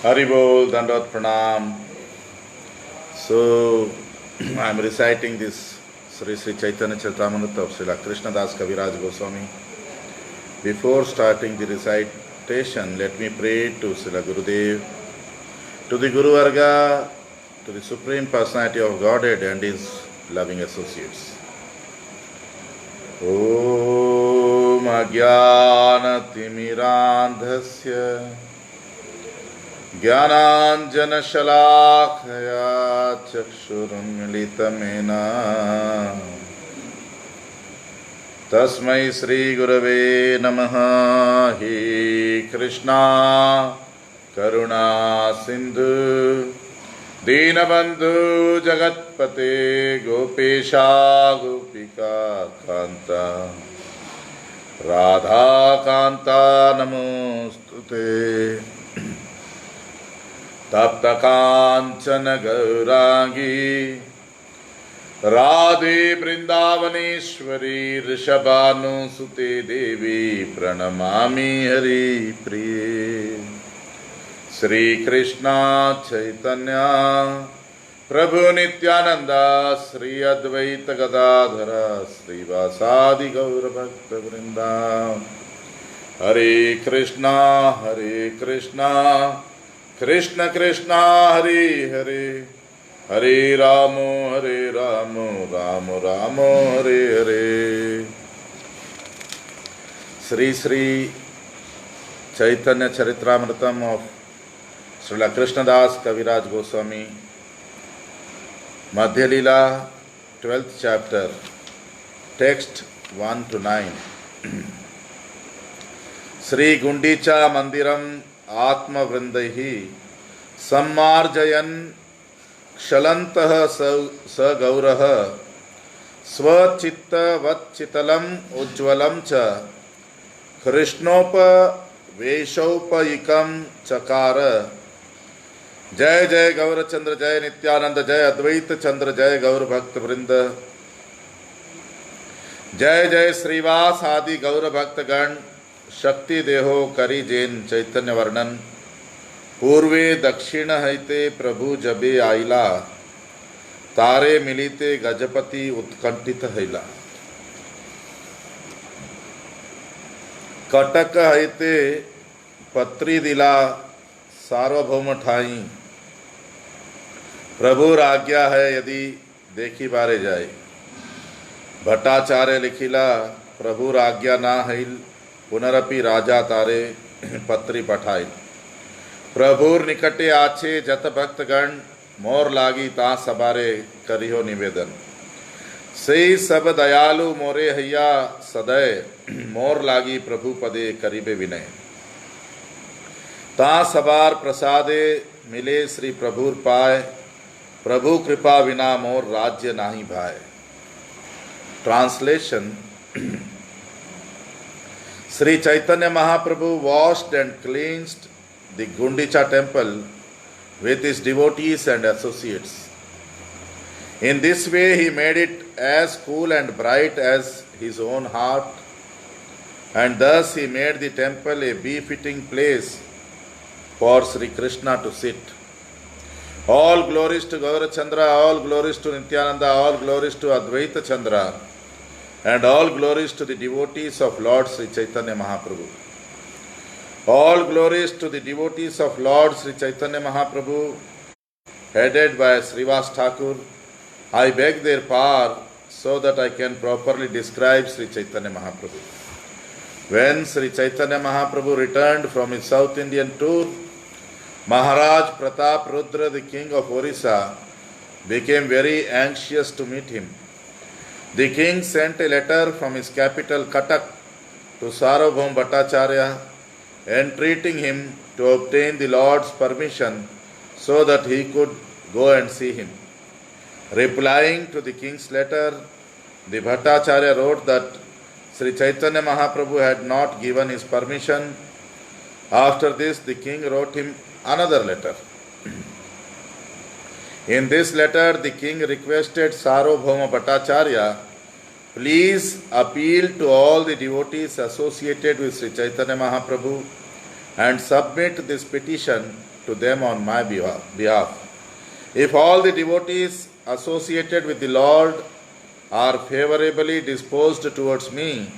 Haribol, Dandot Pranam. So, I am reciting this Sri Sri Chaitanya Charitamrita of Srila Krishnadas Kaviraj Goswami. Before starting the recitation, let me pray to Srila Gurudev, to the Guru Varga, to the Supreme Personality of Godhead and His loving associates. Om Ajnanatimirandhasya Jnananjanashalakaya Chakshurunmilitamena Tasmai Sri Gurave Namaha. He Krishna Karuna Sindhu Dinabandhu Jagatpate Gopesha Gopika Kanta Radha Kanta Namostute Tapta Kanchana Gaurangi Radhe Vrindavaneshwari Rishabhanu Sute Devi Pranamami Hari Priye Sri Krishna Chaitanya Prabhu Nityananda Sri Advaita Gadadhara Sri Vasadi Gaura Bhakta Vrinda Hare Krishna Krishna Krishna Hare Hare Hare Ramo Ramo Ramo Hare Hare. Sri Sri Chaitanya Charitamritam of Srila Krishnadas Kaviraj Goswami, Madhya Leela, 12th chapter, text 1 to 9. Sri Gundicha Mandiram Atma Vrindahi Sammarjayan Kshalantah Sa Gauraha Svachitta Vachitalam Ujvalam Cha Krishnopa Veshaupayikam Chakara. जय जय गौरचंद्र जय नित्यानंद जय अद्वैत चंद्र जय गौर भक्त वृंद जय जय श्रीवास आदि गौर भक्तगण शक्ति देहो करी जैन चैतन्य वर्णन पूर्वे दक्षिण हैते प्रभु जबे आइला तारे मिलिते गजपति उत्कंठित हैला कटक हैते पत्री दिला सार्वभौम ठाई प्रभु आज्ञा है यदि देखी बारे जाए भट्टाचार्य लिखिला प्रभु आज्ञा ना हईल पुनरपि राजा तारे पत्री पठाई प्रभुर निकटे आछे जत भक्तगण मोर लागी ता सबारे करियो निवेदन सही सब दयालु मोरे हैया सदय मोर लागी प्रभु पदे करीबे विनय ता सबार प्रसादे मिले श्री प्रभुर पाए प्रभु कृपा विना मोर राज्य नाही भाए. Translation. Sri Chaitanya Mahaprabhu washed and cleansed the Gundicha temple with his devotees and associates. In this way he made it as cool and bright as his own heart, and thus he made the temple a befitting place for Sri Krishna to sit. All glories to Gaurachandra, all glories to Nityananda, all glories to Advaita Chandra, and all glories to the devotees of Lord Sri Chaitanya Mahaprabhu. All glories to the devotees of Lord Sri Chaitanya Mahaprabhu, headed by Srivas Thakur. I beg their power so that I can properly describe Sri Chaitanya Mahaprabhu. When Sri Chaitanya Mahaprabhu returned from his South Indian tour, Maharaj Pratap Rudra, the king of Orissa, became very anxious to meet him. The king sent a letter from his capital Cuttack to Sarvabhauma Bhattacharya, entreating him to obtain the Lord's permission so that he could go and see him. Replying to the king's letter, the Bhattacharya wrote that Sri Chaitanya Mahaprabhu had not given his permission. After this, the king wrote him another letter. In this letter, the king requested Sarvabhauma Bhattacharya, please appeal to all the devotees associated with Sri Chaitanya Mahaprabhu and submit this petition to them on my behalf. If all the devotees associated with the Lord are favorably disposed towards me,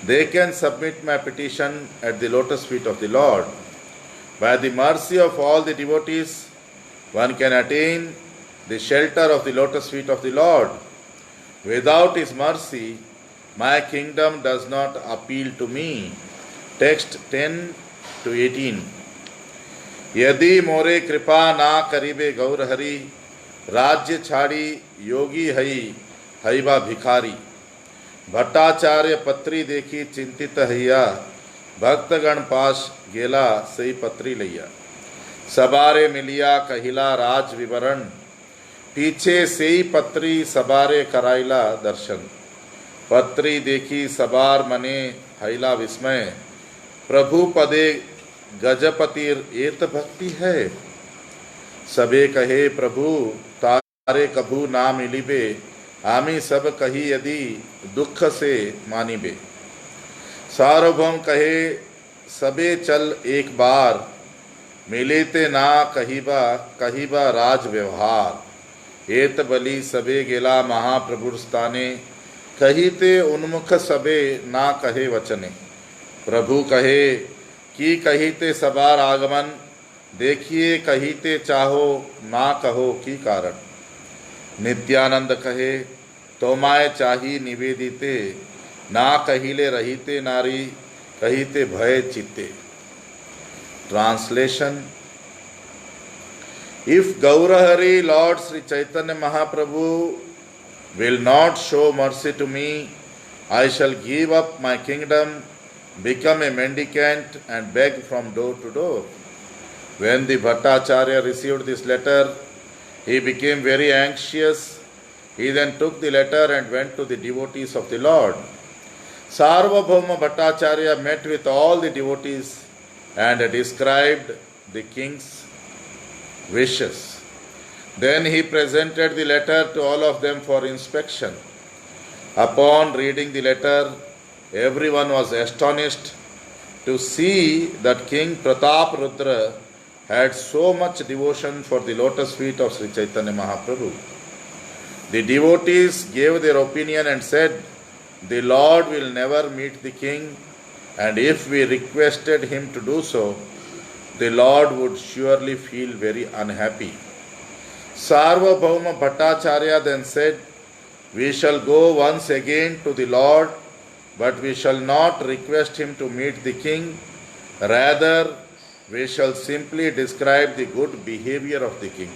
they can submit my petition at the lotus feet of the Lord. By the mercy of all the devotees, one can attain the shelter of the lotus feet of the Lord. Without His mercy, my kingdom does not appeal to me. Text 10 to 18. यदि मोरे कृपा ना करीबे गौर हरि, राज्य छाड़ी योगी हई हईबा भिखारी। भट्टाचार्य पत्री देखी चिंतित हैया, भक्तगण पास गेला सही पत्री लैया। सबारे मिलिया कहिला राज विवरण, पीछे से ही पत्री सबारे कराइला दर्शन। पत्री देखी सबार मने हैला विस्मय, प्रभु पदे गजपतिर एत भक्ति है। सबे कहे प्रभु तारे कभू ना मिलिबे, आमी सब कही यदि दुख से मानिबे। सार्वभौम कहे सबे चल एक बार, मिलेते ना कहिबा राज व्यवहार। एत बलि सबे गेला महाप्रभुर स्थाने, कहिते उन्मुख सबे ना कहे वचने। प्रभु कहे कि कहिते सबार आगमन, देखिए कहिते चाहो ना कहो की कारण। नित्यानंद कहे तोमाय चाही निवेदिते, ना कहिले रहिते नारी कहिते भय चित्ते। Translation: If Gaurahari Lord Sri Chaitanya Mahaprabhu will not show mercy to me, I shall give up my kingdom, become a mendicant and beg from door to door. When the Bhattacharya received this letter, he became very anxious. He then took the letter and went to the devotees of the Lord. Sarvabhauma Bhattacharya met with all the devotees and described the king's wishes. Then he presented the letter to all of them for inspection. Upon reading the letter, everyone was astonished to see that King Pratap Rudra had so much devotion for the lotus feet of Sri Chaitanya Mahaprabhu. The devotees gave their opinion and said, "The Lord will never meet the king, and if we requested him to do so, the Lord would surely feel very unhappy." Sarvabhauma Bhattacharya then said, "We shall go once again to the Lord, but we shall not request him to meet the king. Rather, we shall simply describe the good behavior of the king."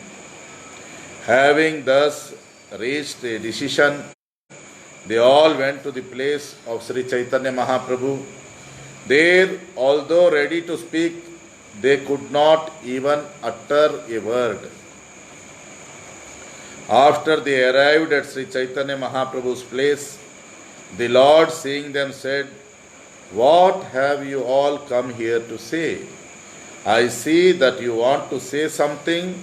Having thus reached a decision, they all went to the place of Sri Chaitanya Mahaprabhu. There, although ready to speak, they could not even utter a word. After they arrived at Sri Chaitanya Mahaprabhu's place, the Lord, seeing them, said, "What have you all come here to say? I see that you want to say something,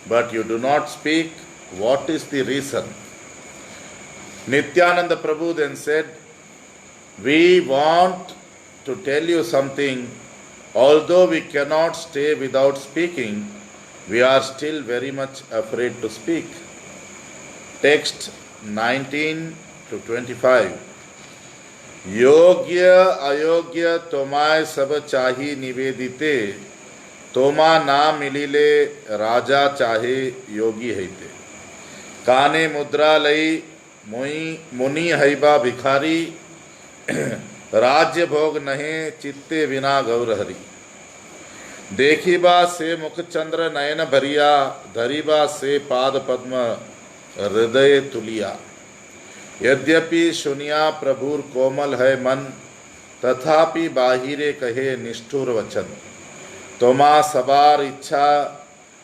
but you do not speak. What is the reason?" Nityananda Prabhu then said, "We want to tell you something. Although we cannot stay without speaking, we are still very much afraid to speak." Text 19 to 25. योग्य अयोग्य तोमाय सब चाही निवेदिते, तोमा ना मिलिले राजा चाहे योगी हैते। काने मुद्रा लई मुनि हैबा भिखारी, राज्य भोग नहे चित्ते बिना गौरहरि। देखिबा से मुखचंद्र नयन भरिया, धरिबा से पाद पद्म हृदय तुलिया। यद्यपि सुनिया प्रभुर कोमल है मन, तथापि बाहिरे कहे निष्ठुर वचन। तोमा सबार इच्छा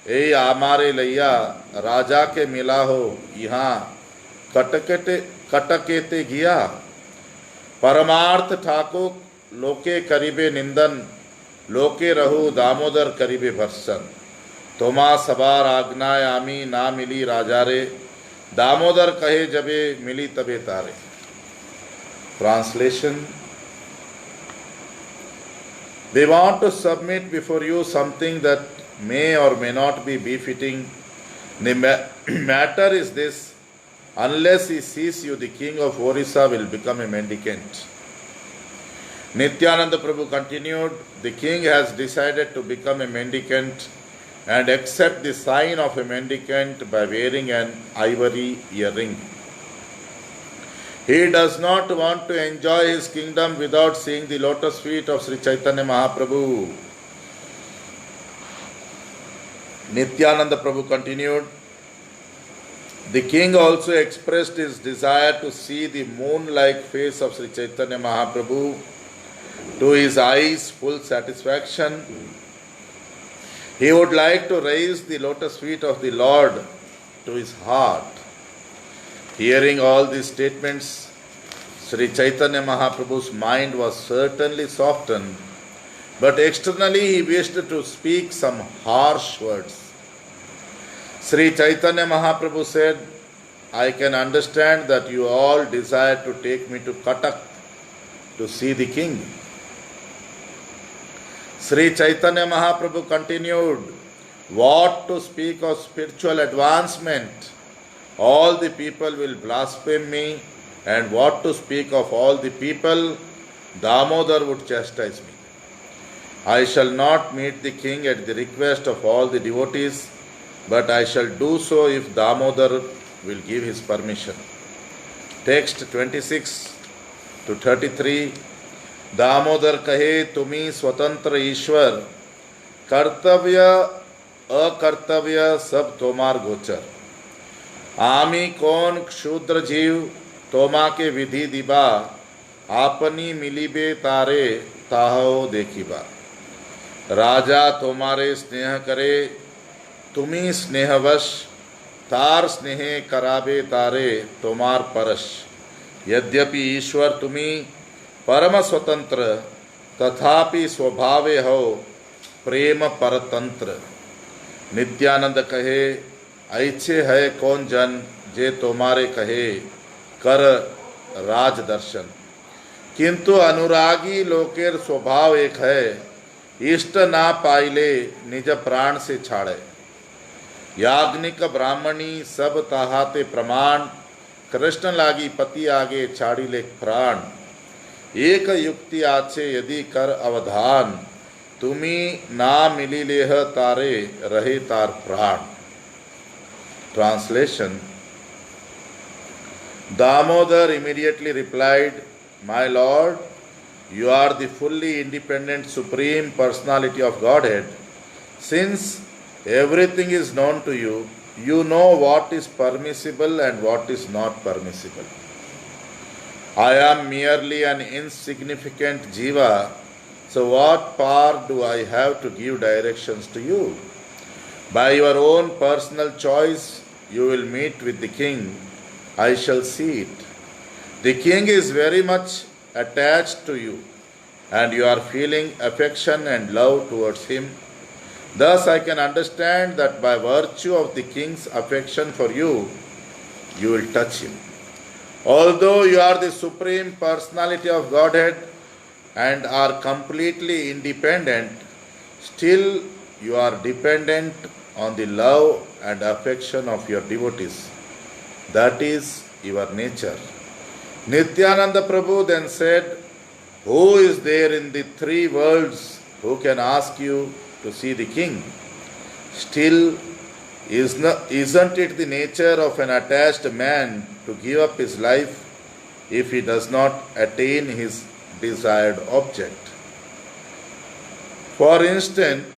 ए आमारे लैया, राजा के मिला हो यहाँ कटकेते गिया। परमार्थ ठाकुर लोके करीबे निंदन, लोके रहु दामोदर करीबे भर्सन। तोमा सबार आज्ञाय आमी ना मिली राजा रे, दामोदर कहे जबे मिली तबे तारे। Translation: They want to submit before you something that may or may not be befitting. The matter is this: unless he sees you, the king of Orissa will become a mendicant. Nityananda Prabhu continued, the king has decided to become a mendicant and accept the sign of a mendicant by wearing an ivory earring. He does not want to enjoy his kingdom without seeing the lotus feet of Sri Chaitanya Mahaprabhu. Nityananda Prabhu continued, the king also expressed his desire to see the moon-like face of Sri Chaitanya Mahaprabhu. To his eyes' full satisfaction, he would like to raise the lotus feet of the Lord to his heart. Hearing all these statements, Sri Chaitanya Mahaprabhu's mind was certainly softened, but externally he wished to speak some harsh words. Sri Chaitanya Mahaprabhu said, I can understand that you all desire to take me to Cuttack to see the king. Sri Chaitanya Mahaprabhu continued, what to speak of spiritual advancement? All the people will blaspheme me, and what to speak of all the people? Damodar would chastise me. I shall not meet the king at the request of all the devotees, but I shall do so if Damodar will give his permission. Text 26 to 33. Damodar कहे तुम्ही स्वतंत्र ईश्वर, कर्तव्य अकर्तव्य सब तोमार गोचर। आमी कौन क्षुद्र जीव तोमा के विधि दिबा, आपनी मिलीबे तारे ताहो देखिबा। राजा तुम्हारे स्नेह करे, तुम्ही स्नेहवश, तार स्नेहे कराबे तारे तोमार परश। यद्यपि ईश्वर तुम्ही परम स्वतंत्र, तथापि स्वभावे हो प्रेम परतंत्र। नित्यानंद कहे, ऐसे है कौन जन जे तुम्हारे कहे कर राज दर्शन। किंतु अनुरागी लोकेर स्वभाव एक है, इष्ट ना पाइले निज प्राण से छाड़े। याज्ञनिक ब्राह्मणी सब ताहाते प्रमाण, कृष्ण लागी पति आगे छाड़ी ले प्राण। एक युक्ति आछे यदि कर अवधान, तुम्ही ना मिली लेह तारे रहे तार प्राण। Translation. Damodar immediately replied, my lord, you are the fully independent supreme personality of Godhead. Since everything is known to you, you know what is permissible and what is not permissible. I am merely an insignificant jiva, so what power do I have to give directions to you? By your own personal choice, you will meet with the king. I shall see it. The king is very much attached to you, and you are feeling affection and love towards him. Thus I can understand that by virtue of the king's affection for you, you will touch him. Although you are the supreme personality of Godhead and are completely independent, still you are dependent on the love and affection of your devotees. That is your nature. Nityananda Prabhu then said, who is there in the three worlds who can ask you to see the king? Still, isn't it the nature of an attached man to give up his life if he does not attain his desired object? For instance,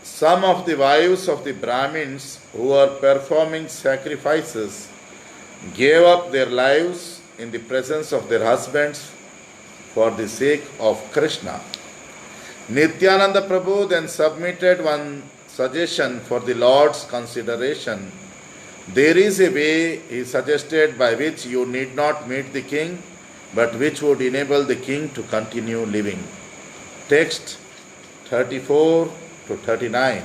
some of the wives of the Brahmins who were performing sacrifices gave up their lives in the presence of their husbands for the sake of Krishna. Nityananda Prabhu then submitted one suggestion for the Lord's consideration. There is a way, he suggested, by which you need not meet the king, but which would enable the king to continue living. Text 34 to 39.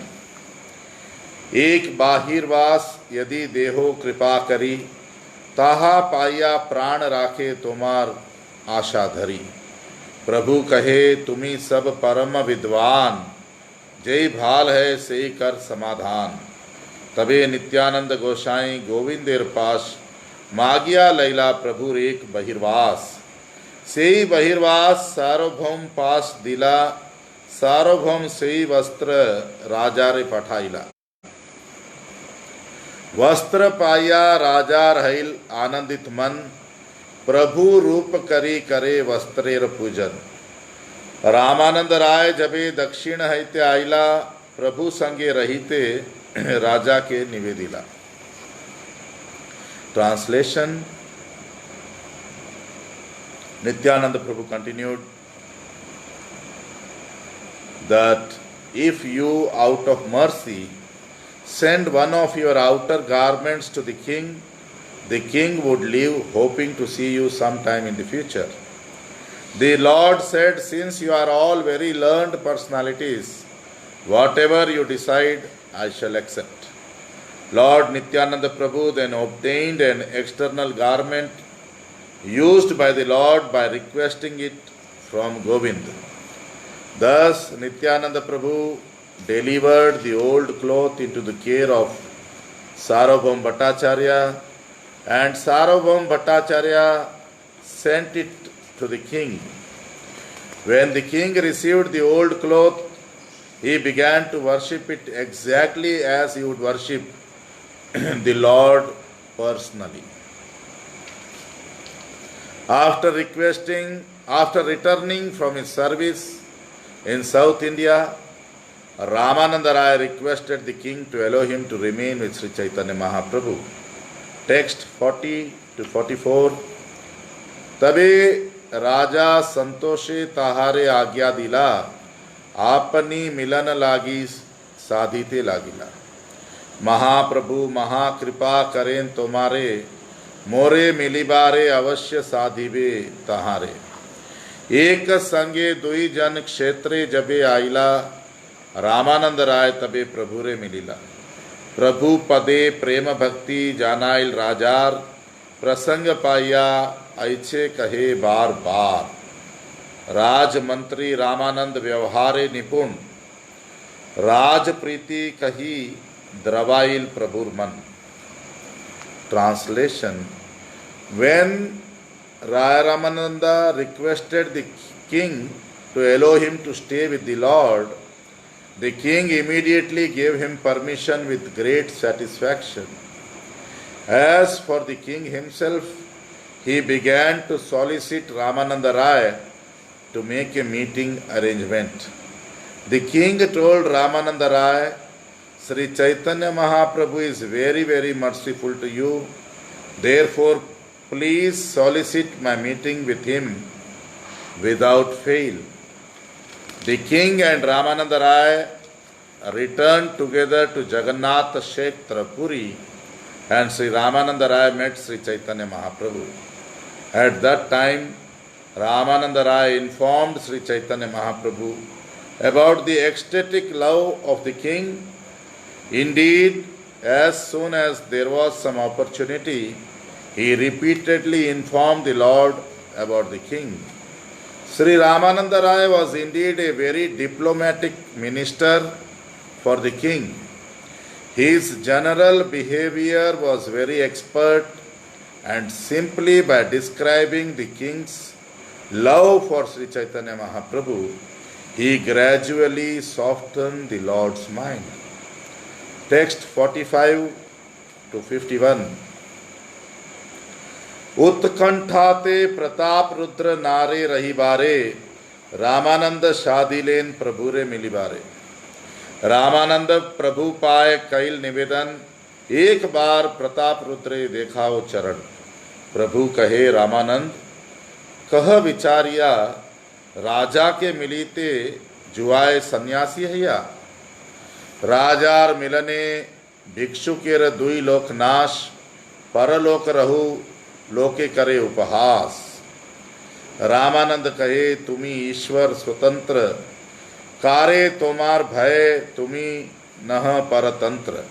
एक बाहिरवास यदि देहो कृपा करी, ताहा पाया प्राण राखे तुम्हार आशा धरी। प्रभु कहे तुम्ही सब परम विद्वान, जय भाल है से कर समाधान। तबे नित्यानंद गोसाई गोविंदेर पास मागिया लैला प्रभुर एक बहिर्वास। सेई बहिर्वास सार्वभौम पास दिला, सार्वभौम सेई वस्त्र राजारे पठाइला। वस्त्र पाया राजा रहिल आनंदित मन, प्रभु रूप करी करे वस्त्रेर पूजन। रामानंद राय जबे दक्षिण हैते आइला, प्रभु संगे रहिते राजा के निवेदिला। Translation. Nityananda Prabhu continued that if you out of mercy send one of your outer garments to the king would leave hoping to see you sometime in the future. The Lord said, since you are all very learned personalities, whatever you decide, I shall accept. Lord Nityananda Prabhu then obtained an external garment used by the Lord by requesting it from Govind. Thus Nityananda Prabhu delivered the old cloth into the care of Sarvabhaum Bhattacharya, and Sarvabhaum Bhattacharya sent it to the king. When the king received the old cloth, he began to worship it exactly as he would worship the Lord personally. After returning from his service in South India, Ramananda Rai requested the king to allow him to remain with Sri Chaitanya Mahaprabhu. Text 40 to 44. तबे राजा संतोषे ताहारे आज्ञा दिला, आपनी मिलन लागी साधिते लागिला। महाप्रभु महाकृपा करें तुम्हारे, मोरे मिलिबारे अवश्य साधिबे तहारे। एक संगे दुई जन क्षेत्रे जबे आइला, रामानंद राय तबे प्रभुरे मिलिला। प्रभु पदे प्रेम भक्ति जानाइल राजार, प्रसंग पाया ऐछे कहे बार बार। राजमंत्री रामानंद व्यवहारे निपुण, राज प्रीति कही द्रवाइल प्रभुर मन। Translation. When Raya Ramananda requested the king to allow him to stay with the Lord, the king immediately gave him permission with great satisfaction. As for the king himself, he began to solicit Ramananda Rai to make a meeting arrangement. The king told Ramananda Rai, Sri Chaitanya Mahaprabhu is very, very merciful to you. Therefore, please solicit my meeting with him without fail. The king and Ramananda Rai returned together to Jagannath Kshetra Puri, and Sri Ramananda Rai met Sri Chaitanya Mahaprabhu. At that time, Ramananda Rai informed Sri Chaitanya Mahaprabhu about the ecstatic love of the king. Indeed, as soon as there was some opportunity, he repeatedly informed the Lord about the king. Sri Ramananda Rai was indeed a very diplomatic minister for the king. His general behavior was very expert, and simply by describing the king's love for Sri Chaitanya Mahaprabhu, he gradually softened the Lord's mind. Text 45 to 51. उत्कंठाते Pratap Rudra नारे रही बारे, रामानंद शादिलेन प्रभुरे मिली बारे। रामानंद प्रभु पाए कैल निवेदन, एक बार प्रताप रुद्रे देखाओ चरण। प्रभु कहे रामानंद, कह विचारिया, राजा के मिलीते जुआए सन्यासी हैया। राजार मिलने भिक्षुकेर दुई लोक नाश, परलोक रहु लोके करे उपहास। रामानंद कहे, तुम्ही ईश्वर स्वतंत्र, कारे तोमार भय तुम्ही नह परतंत्र।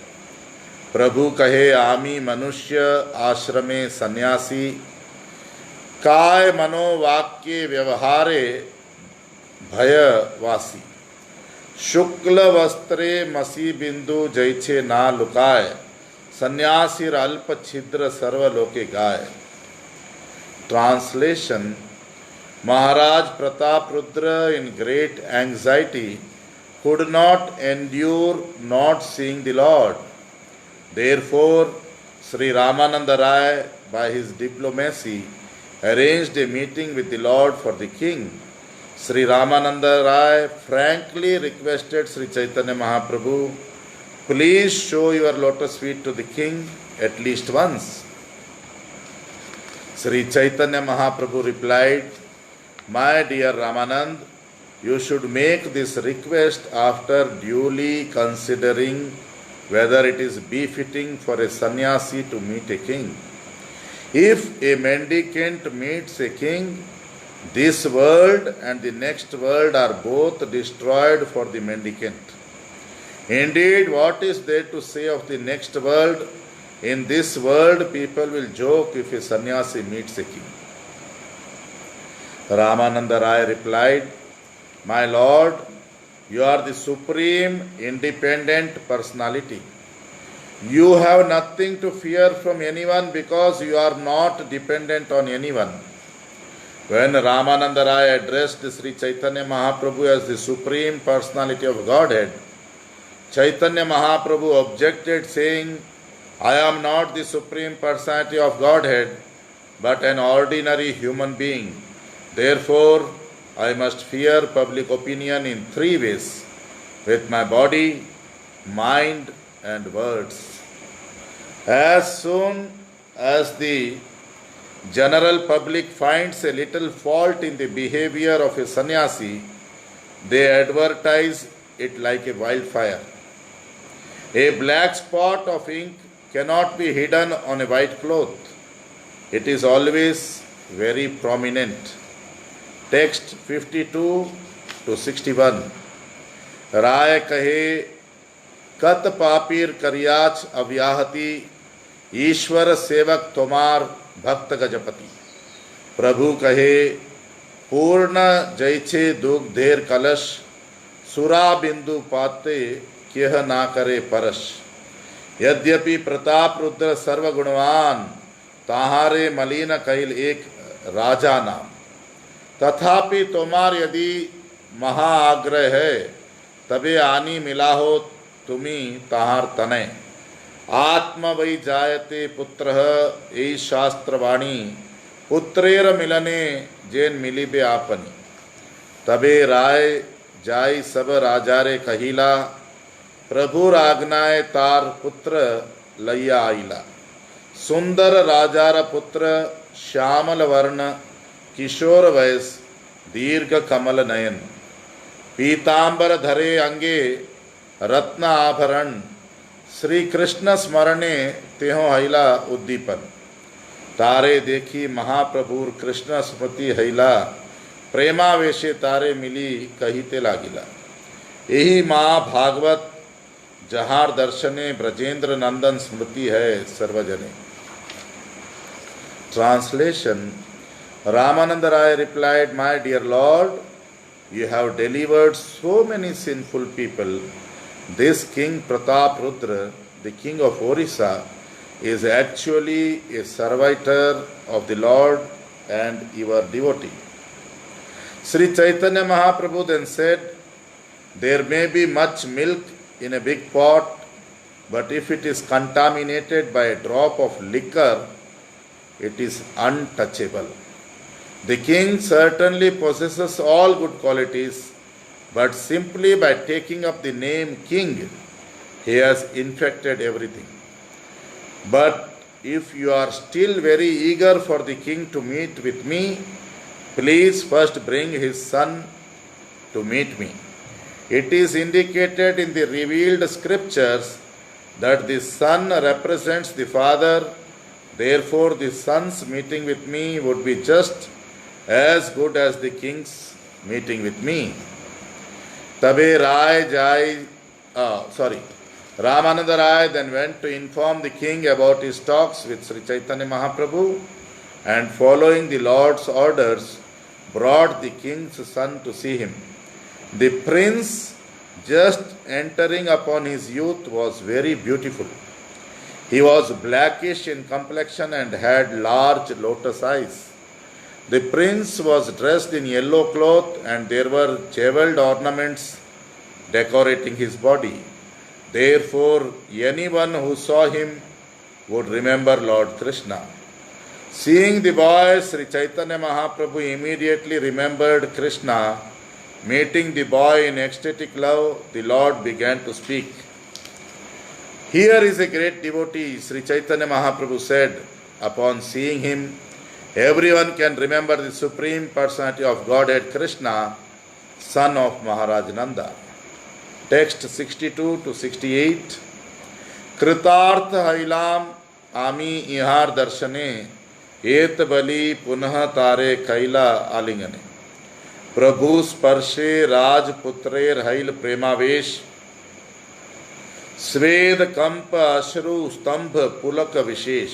प्रभु कहे, आमी मनुष्य आश्रमे सन्यासी, काय मनोवाक्य व्यवहारे भयवासी। शुक्ल वस्त्रे मसी बिंदु जैछे ना लुकाय, सन्यासीर अल्प छिद्र सर्वलोके गाय. Translation: Maharaj Prataprudra, in great anxiety, could not endure not seeing the Lord. Therefore, Sri Ramananda Rai, by his diplomacy, arranged a meeting with the Lord for the king. Sri Ramananda Rai frankly requested Sri Chaitanya Mahaprabhu, please show your lotus feet to the king at least once. Sri Chaitanya Mahaprabhu replied, my dear Ramanand, you should make this request after duly considering whether it is befitting for a sannyasi to meet a king. If a mendicant meets a king, this world and the next world are both destroyed for the mendicant. Indeed, what is there to say of the next world? In this world, people will joke if a sannyasi meets a king. Ramananda Rai replied, my lord, you are the supreme independent personality. You have nothing to fear from anyone because you are not dependent on anyone. When Ramananda Rai addressed Sri Chaitanya Mahaprabhu as the supreme personality of Godhead, Chaitanya Mahaprabhu objected, saying, I am not the supreme personality of Godhead, but an ordinary human being. Therefore, I must fear public opinion in three ways: with my body, mind, and words. As soon as the general public finds a little fault in the behavior of a sannyasi, they advertise it like a wildfire. A black spot of ink cannot be hidden on a white cloth. It is always very prominent. Text 52 to 61. राय कहे कत पापीर करियाच अव्याहति, ईश्वर सेवक तुम्हार भक्त गजपति. प्रभु कहे पूर्ण जैछे दुग्धेर कलश, सुरा बिंदु पाते केह ना करे परश. यद्यपि प्रताप रुद्र सर्वगुणवान, ताहारे मलिन कैल एक राजा नाम. तथापि तुम्हार यदि महाआग्रह है, तबे आनी मिला हो तुम्ही ताहार तनय. आत्म वै जायते पुत्र, यही शास्त्रवाणी. पुत्रेर मिलने जेन मिलिबे आपनी. तबे राय जाई सब राजारे कहिला, प्रभु आज्ञाए तार पुत्र लैया आईला. सुंदर राजार पुत्र श्यामल वर्ण, किशोर वयस दीर्घ कमल नयन. पीतांबर धरे अंगे रत्न आभरण, श्री कृष्ण स्मरणे तेहो हैला उद्दीपन. तारे देखी महाप्रभुर कृष्ण स्मृति हैला, प्रेमावेशे तारे मिली कहिते लागिला. यही माँ भागवत जहार दर्शने ब्रजेंद्र नंदन स्मृति है सर्वजने. Translation: Ramananda Rai replied, my dear Lord, you have delivered so many sinful people. This King Prataprudra, the king of Orissa, is actually a servitor of the Lord and your devotee. Sri Chaitanya Mahaprabhu then said, there may be much milk in a big pot, but if it is contaminated by a drop of liquor, it is untouchable. The king certainly possesses all good qualities, but simply by taking up the name king, he has infected everything. But if you are still very eager for the king to meet with me, please first bring his son to meet me. It is indicated in the revealed scriptures that the son represents the father. Therefore, the son's meeting with me would be just as good as the king's meeting with me. Tabe Ramananda Rai then went to inform the king about his talks with Sri Chaitanya Mahaprabhu, and following the Lord's orders, brought the king's son to see him. The prince just entering upon his youth, was very beautiful. He was blackish in complexion and had large lotus eyes. The prince was dressed in yellow cloth, and there were jeweled ornaments decorating his body. Therefore, anyone who saw him would remember Lord Krishna. Seeing the boy, Sri Chaitanya Mahaprabhu immediately remembered Krishna. Meeting the boy in ecstatic love, the Lord began to speak. Here is a great devotee, Sri Chaitanya Mahaprabhu said. Upon seeing him, everyone can remember the Supreme Personality of Godhead Krishna, son of Maharaj Nanda. Text 62 to 68. Kritartha hailam ami ihar darshane et bali punah tare kaila alingane. Prabhu स्पर्शे राजपुत्रेर hell प्रेमावेश स्वेद कंप अश्रु स्तंभ पुलक विशेष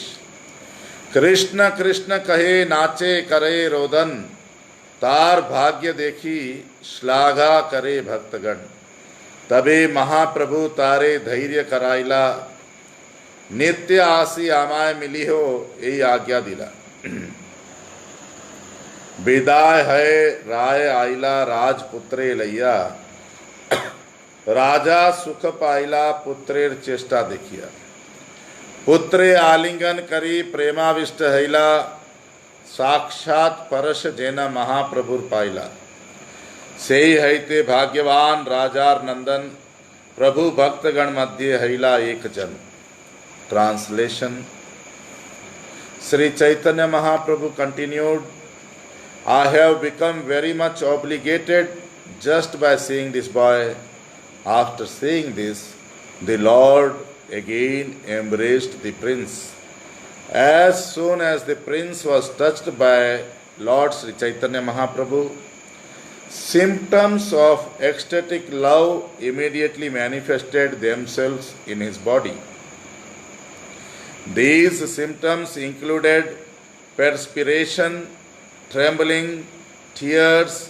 कृष्ण कृष्ण कहे नाचे करे रोदन तार भाग्य देखी श्लाघा करे भक्तगण तबे महाप्रभु तारे धैर्य कराइला नित्य आसी आमाय मिली हो यही आज्ञा दिला विदाय है राय आइला राजपुत्रे लैया राजा सुख पाइला पुत्रेर चेष्टा देखिया पुत्रे आलिंगन करी प्रेमाविष्ट हैला साक्षात परश जेना महाप्रभुर पाइला सेई हैते भाग्यवान राजार नंदन प्रभु भक्तगण मध्य हैला एक जन. Translation. Sri Chaitanya Mahaprabhu continued, I have become very much obligated just by seeing this boy. After seeing this, the Lord again embraced the prince. As soon as the prince was touched by Lord Sri Chaitanya Mahaprabhu, symptoms of ecstatic love immediately manifested themselves in his body. These symptoms included perspiration, trembling, tears,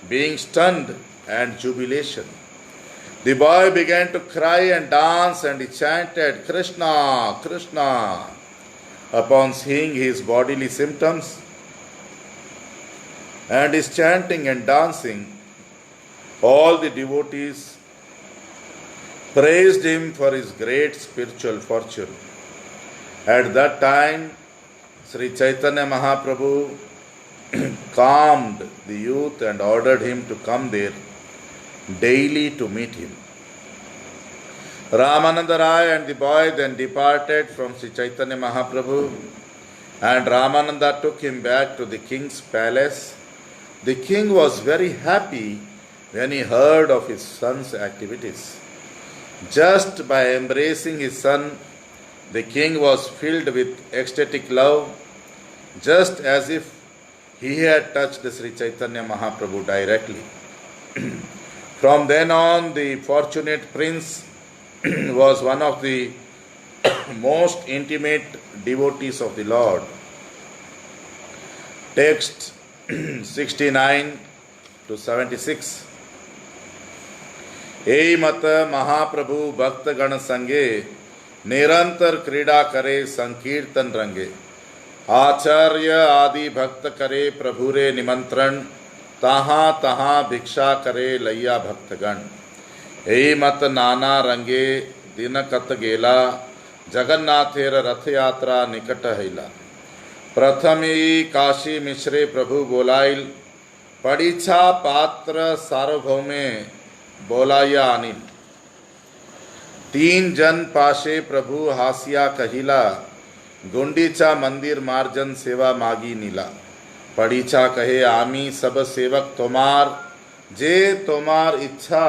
being stunned, and jubilation. The boy began to cry and dance, and he chanted, Krishna, Krishna. Upon seeing his bodily symptoms and his chanting and dancing, all the devotees praised him for his great spiritual fortune. At that time, Sri Chaitanya Mahaprabhu calmed the youth and ordered him to come there daily to meet him. Ramananda Rai and the boy then departed from Sri Chaitanya Mahaprabhu, and Ramananda took him back to the king's palace. The king was very happy when he heard of his son's activities. Just by embracing his son, the king was filled with ecstatic love, just as if he had touched Sri Chaitanya Mahaprabhu directly. From then on, the fortunate prince was one of the most intimate devotees of the Lord. Text 69 to 76. ए मत महाप्रभु भक्त गण संगे निरंतर क्रीड़ा करे संकीर्तन रंगे आचार्य आदि भक्त करे प्रभुरे निमंत्रण तहाँ तहाँ भिक्षा करे लैया भक्तगण ए मत नाना रंगे दिन कत गेला जगन्नाथेर रथ यात्रा निकट हैला प्रथमी काशी मिश्रे प्रभु बोलाइल परीक्षा पात्र सार्वभौमे बोलाया अनिल तीन जन पाशे प्रभु हासिया कहिला गुंडीचा मंदिर मार्जन सेवा मागी नीला पड़ीचा कहे आमी सब सेवक तोमार जे तोमार इच्छा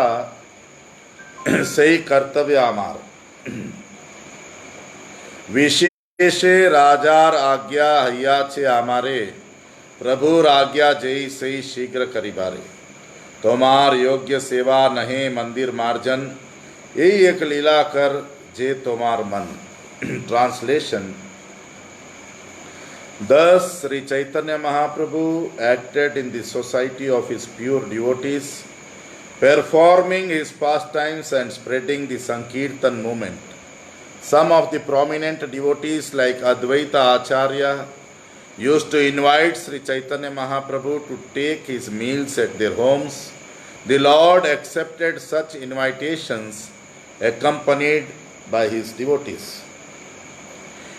सही कर्तव्य आमार विशेषे राजार आज्ञा हैया छे आमारे प्रभुर आज्ञा जय सही शीघ्र करीबारे तोमार योग्य सेवा नहे मंदिर मार्जन यही एक लीला कर जे तोमार मन. Translation. Thus Sri Chaitanya Mahaprabhu acted in the society of his pure devotees performing his pastimes and spreading the Sankirtan movement. Some of the prominent devotees like Advaita Acharya used to invite Sri Chaitanya Mahaprabhu to take his meals at their homes. The Lord accepted such invitations accompanied by his devotees.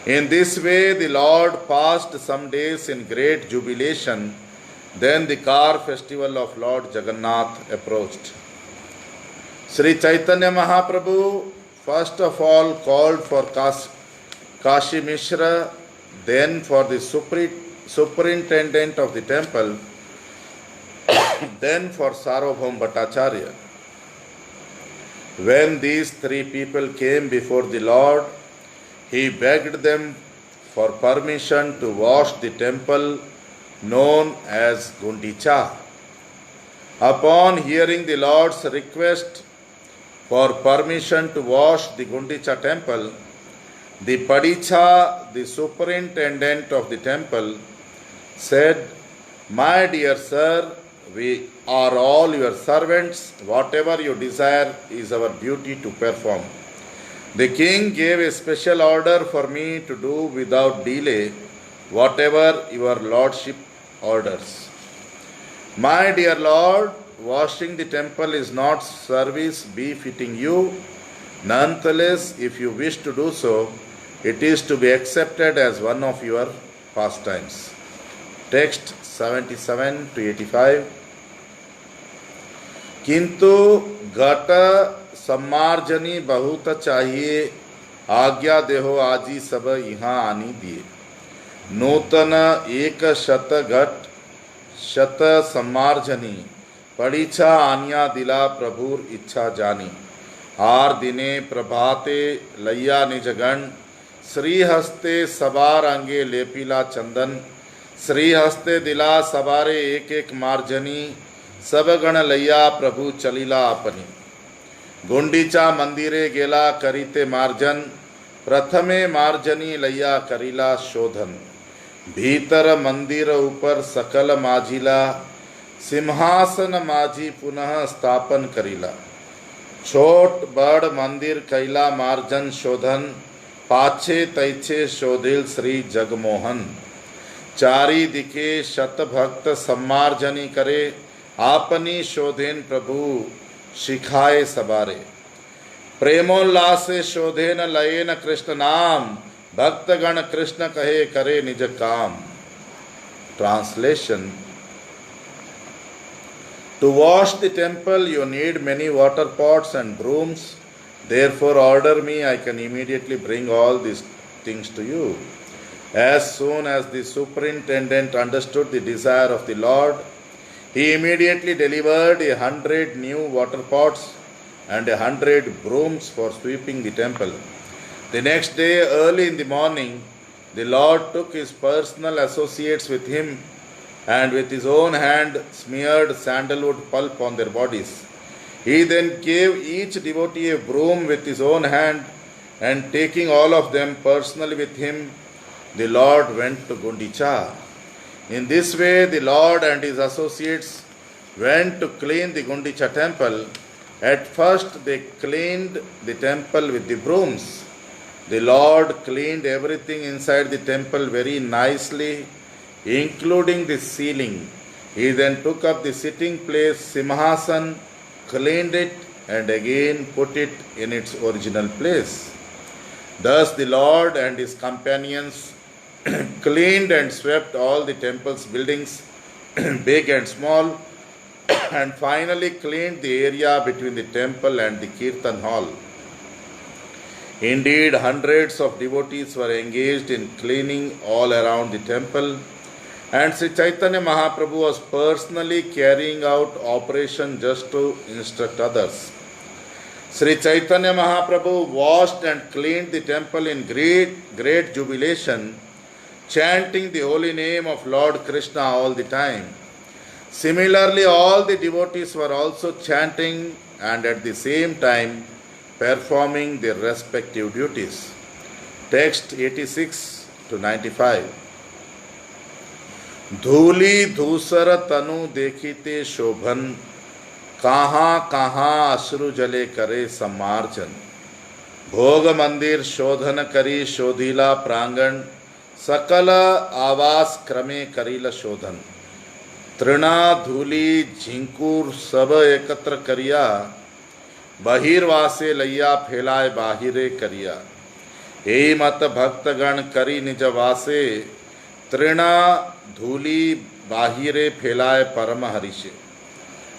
In this way, the Lord passed some days in great jubilation. Then the car festival of Lord Jagannath approached. Sri Chaitanya Mahaprabhu first of all called for Kashi Mishra, then for the superintendent of the temple, then for Sarvabhaum Bhattacharya. When these three people came before the Lord, he begged them for permission to wash the temple known as Gundicha. Upon hearing the Lord's request for permission to wash the Gundicha temple, the Padicha, the superintendent of the temple, said, "My dear sir, we are all your servants. Whatever you desire is our duty to perform. The king gave a special order for me to do without delay whatever your lordship orders. My dear lord, washing the temple is not service befitting you. Nonetheless, if you wish to do so, it is to be accepted as one of your pastimes." Text 77 to 85. किंतु घट सम्मार्जनी बहुत चाहिए, आज्ञा देहो आजी सब यहाँ आनी दिए। नूतन एक शत घट शत सम्मार्जनी, पड़ीछा आनिया दिला प्रभुर इच्छा जानी। आर दिने प्रभाते लैया निजगण, श्री हस्ते सबार अंगे लेपिला चंदन। श्री हस्ते दिला सबारे एक एक मार्जनी, सब गण लैया प्रभु चलीला अपनी। गुंडीचा मंदिरे गेला करीते मार्जन, प्रथमे मार्जनी लैया करीला शोधन। भीतर मंदिर ऊपर सकल माझीला, सिंहासन माझी पुनः स्थापन करीला। छोट बड़ मंदिर कैला मार्जन शोधन, पाछे तैछे शोधिल श्री जगमोहन। चारी दिके शत भक्त सम्मार्जनी करे, आपनी शोधेन प्रभु शिखाए सबारे। प्रेमोल्लासे शोधेन लयेन कृष्ण नाम, भक्तगण कृष्ण कहे करे निज काम। Translation: To wash the temple you need many water pots and brooms. Therefore order me, I can immediately bring all these things to you. As soon as the superintendent understood the desire of the Lord, he immediately delivered 100 new water pots and 100 brooms for sweeping the temple. The next day, early in the morning, the Lord took his personal associates with him and with his own hand smeared sandalwood pulp on their bodies. He then gave each devotee a broom with his own hand, and taking all of them personally with him, the Lord went to Gundicha. In this way, the Lord and his associates went to clean the Gundicha temple. At first, they cleaned the temple with the brooms. The Lord cleaned everything inside the temple very nicely, including the ceiling. He then took up the sitting place, Simhasan, cleaned it, and again put it in its original place. Thus the Lord and his companions cleaned and swept all the temple's buildings, big and small, and finally cleaned the area between the temple and the Kirtan hall. Indeed, hundreds of devotees were engaged in cleaning all around the temple, and Sri Chaitanya Mahaprabhu was personally carrying out operation just to instruct others. Sri Chaitanya Mahaprabhu washed and cleaned the temple in great jubilation, chanting the holy name of Lord Krishna all the time. Similarly, all the devotees were also chanting and at the same time performing their respective duties. Text 86 to 95. धूली धूसर तनु देखिते शोभन, कहाँ कहाँ अश्रु जले करे सम्मार्जन, भोग मंदिर शोधन करी शोधिला प्रांगण, सकल आवास क्रमे करील शोधन, तृणा धूली झिंकूर सब एकत्र करिया, बहिर्वासे लैया फैलाए बाहिरे करिया, यही मत भक्तगण करी निज वासे, तृणा धूली बाहिरे फैलाए परम हरिषे।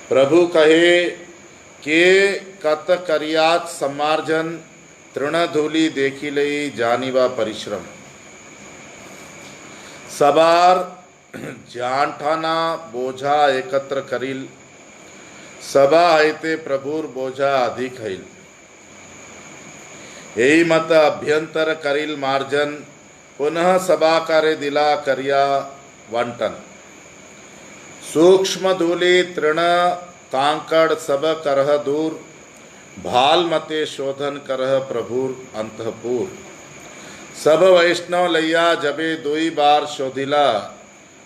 प्रभु कहे के कत करियात सम्मार्जन, तृण धूली देखी लई जानिवा परिश्रम। सबार जांठाना बोझा एकत्र करील, सभा हैते प्रभुर बोझा अधिक हैल, यही मत अभ्यंतर करील मार्जन, पुनः सभा करे दिला करिया वंटन। सूक्ष्म धूली तृण कांकड़ सब करह दूर, भाल मते शोधन करह प्रभुर अंतपुर। सब वैष्णव लैया जबे दुई बार शोधिला,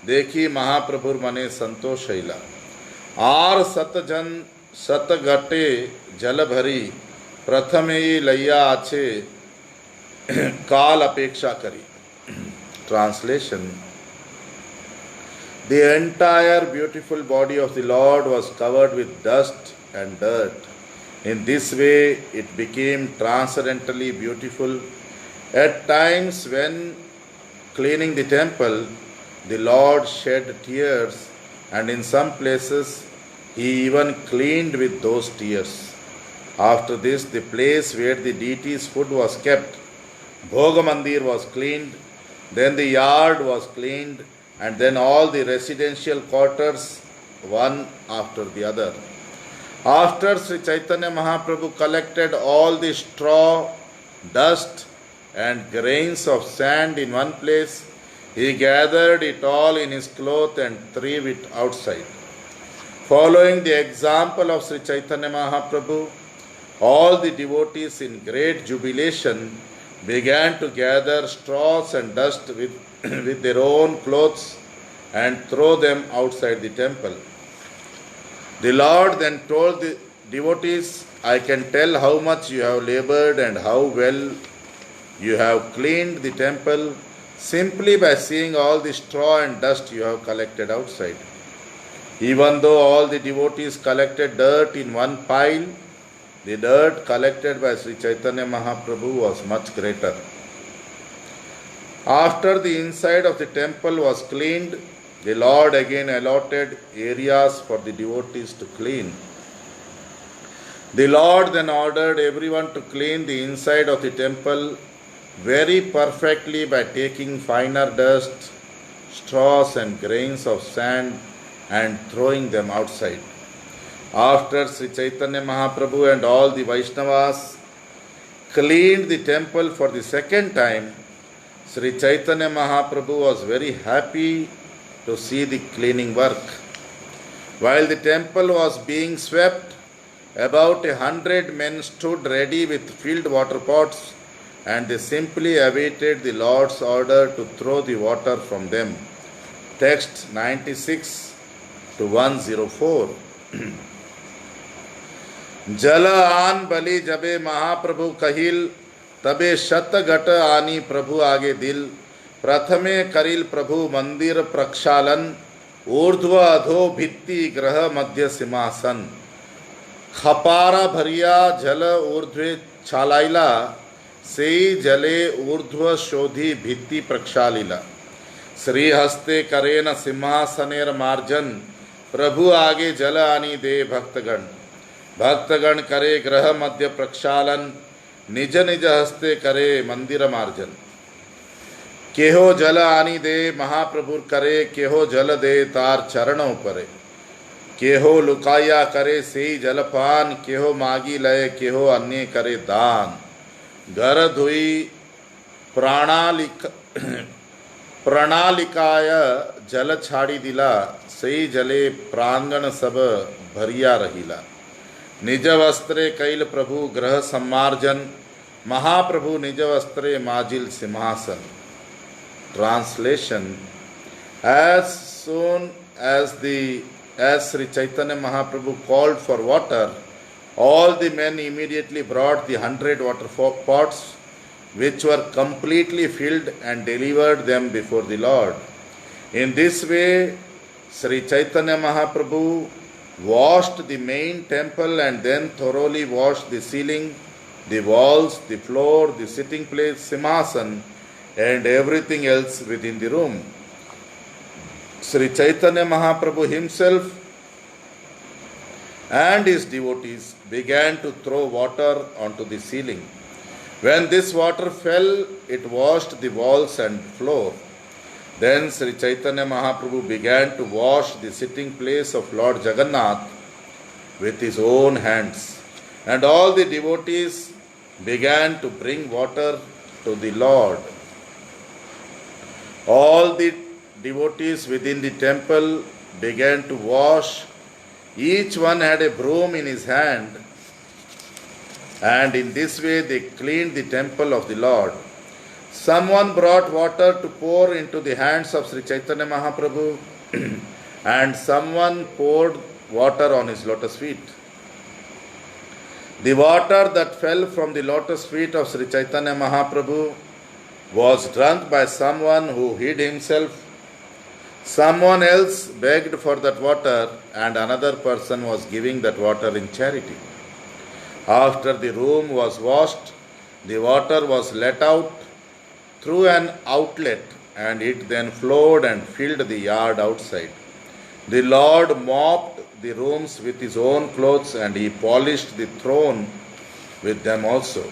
देखी महाप्रभुर मने संतोष हैला। आर सतजन सत घटे जल भरी, प्रथमे ही लैया आछे काल अपेक्षा करी। Translation: The entire beautiful body of the Lord was covered with dust and dirt. In this way, it became transcendently beautiful. At times, when cleaning the temple, the Lord shed tears, and in some places, he even cleaned with those tears. After this, the place where the deity's food was kept, Bhoga Mandir, was cleaned. Then the yard was cleaned, and then all the residential quarters, one after the other. After Sri Chaitanya Mahaprabhu collected all the straw, dust, and grains of sand in one place, he gathered it all in his cloth and threw it outside. Following the example of Sri Chaitanya Mahaprabhu, all the devotees in great jubilation began to gather straws and dust with their own clothes and throw them outside the temple. The Lord then told the devotees, I can tell how much you have labored and how well you have cleaned the temple simply by seeing all the straw and dust you have collected outside. Even though all the devotees collected dirt in one pile, the dirt collected by Sri Chaitanya Mahaprabhu was much greater. After the inside of the temple was cleaned, the Lord again allotted areas for the devotees to clean. The Lord then ordered everyone to clean the inside of the temple very perfectly by taking finer dust, straws and grains of sand and throwing them outside. After Sri Chaitanya Mahaprabhu and all the Vaishnavas cleaned the temple for the second time, Sri Chaitanya Mahaprabhu was very happy to see the cleaning work. While the temple was being swept, about 100 men stood ready with filled water pots, and they simply awaited the Lord's order to throw the water from them. Text 96 to 104. जल आन बलि जबे महाप्रभु कहिल, तबे शत घट आनी प्रभु आगे दिल। प्रथमे करिल प्रभु मंदिर प्रक्षालन, ऊर्ध्व अधो भित्ति ग्रह मध्य सिंहासन। खपारा भरिया जल ऊर्ध्वे छालाइला, सेई जले ऊर्ध्व शोधी भित्ति प्रक्षालिला। श्री हस्ते करेन सिंहासनेर मार्जन, प्रभु आगे जल आनी दे भक्तगण। भक्तगण करे ग्रह मध्य प्रक्षालन, निज निज हस्ते करे मंदिर मार्जन। केहो जल आनी दे महाप्रभु करे, केहो जल दे तार चरणों परे। केहो लुकाया करे सेई जलपान, केहो मागी लय केहो अन्य करे दान। घर धुई प्रणालिकाय जल छाड़ी दिला, सेई जले प्रांगण सब भरिया रहिला। निज वस्त्रे कैल प्रभु ग्रह सम्मार्जन, महाप्रभु निज वस्त्रे माजिल सिंहासन। Translation: As soon as the as Sri Chaitanya Mahaprabhu called for water, all the men immediately brought the 100 water pots, which were completely filled, and delivered them before the Lord. In this way, Sri Chaitanya Mahaprabhu washed the main temple and then thoroughly washed the ceiling, the walls, the floor, the sitting place, Simhasan, and everything else within the room. Sri Chaitanya Mahaprabhu himself and his devotees began to throw water onto the ceiling. When this water fell, it washed the walls and floor. Then Sri Chaitanya Mahaprabhu began to wash the sitting place of Lord Jagannath with his own hands, and all the devotees began to bring water to the Lord. All the devotees within the temple began to wash. Each one had a broom in his hand, and in this way they cleaned the temple of the Lord. Someone brought water to pour into the hands of Sri Chaitanya Mahaprabhu, and someone poured water on his lotus feet. The water that fell from the lotus feet of Sri Chaitanya Mahaprabhu was drunk by someone who hid himself. Someone else begged for that water, and another person was giving that water in charity. After the room was washed, the water was let out through an outlet, and it then flowed and filled the yard outside. The Lord mopped the rooms with his own clothes, and he polished the throne with them also.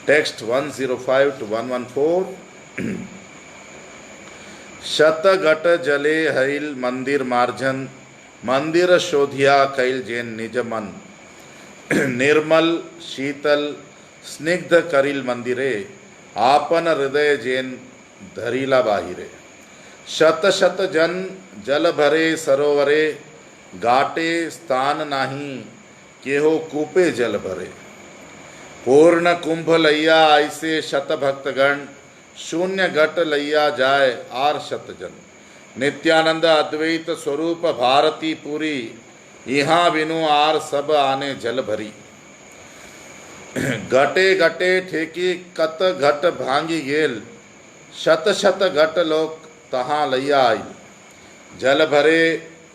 Text 105 to 114. शत घट जले हईल मंदिर मार्जन, मंदिर शोधिया कैल जेन निज मन, निर्मल शीतल स्निग्ध करिल मंदिरे, आपन हृदय जेन धरिला बाहिरे. शत शत जन जल भरे सरोवरे, घाटे स्थान नाही केहो कूपे जल भरे. पूर्ण कुंभ लैया ऐसे शत भक्तगण, शून्य घट लैया जाय आर शत जन. नित्यानंद अद्वैत स्वरूप भारती पूरी, यहाँ बिनु आर सब आने जल भरी. घटे घटे ठेकी कत घट भांगी गेल, शत शत घट लोक तहाँ लैया आई. जल भरे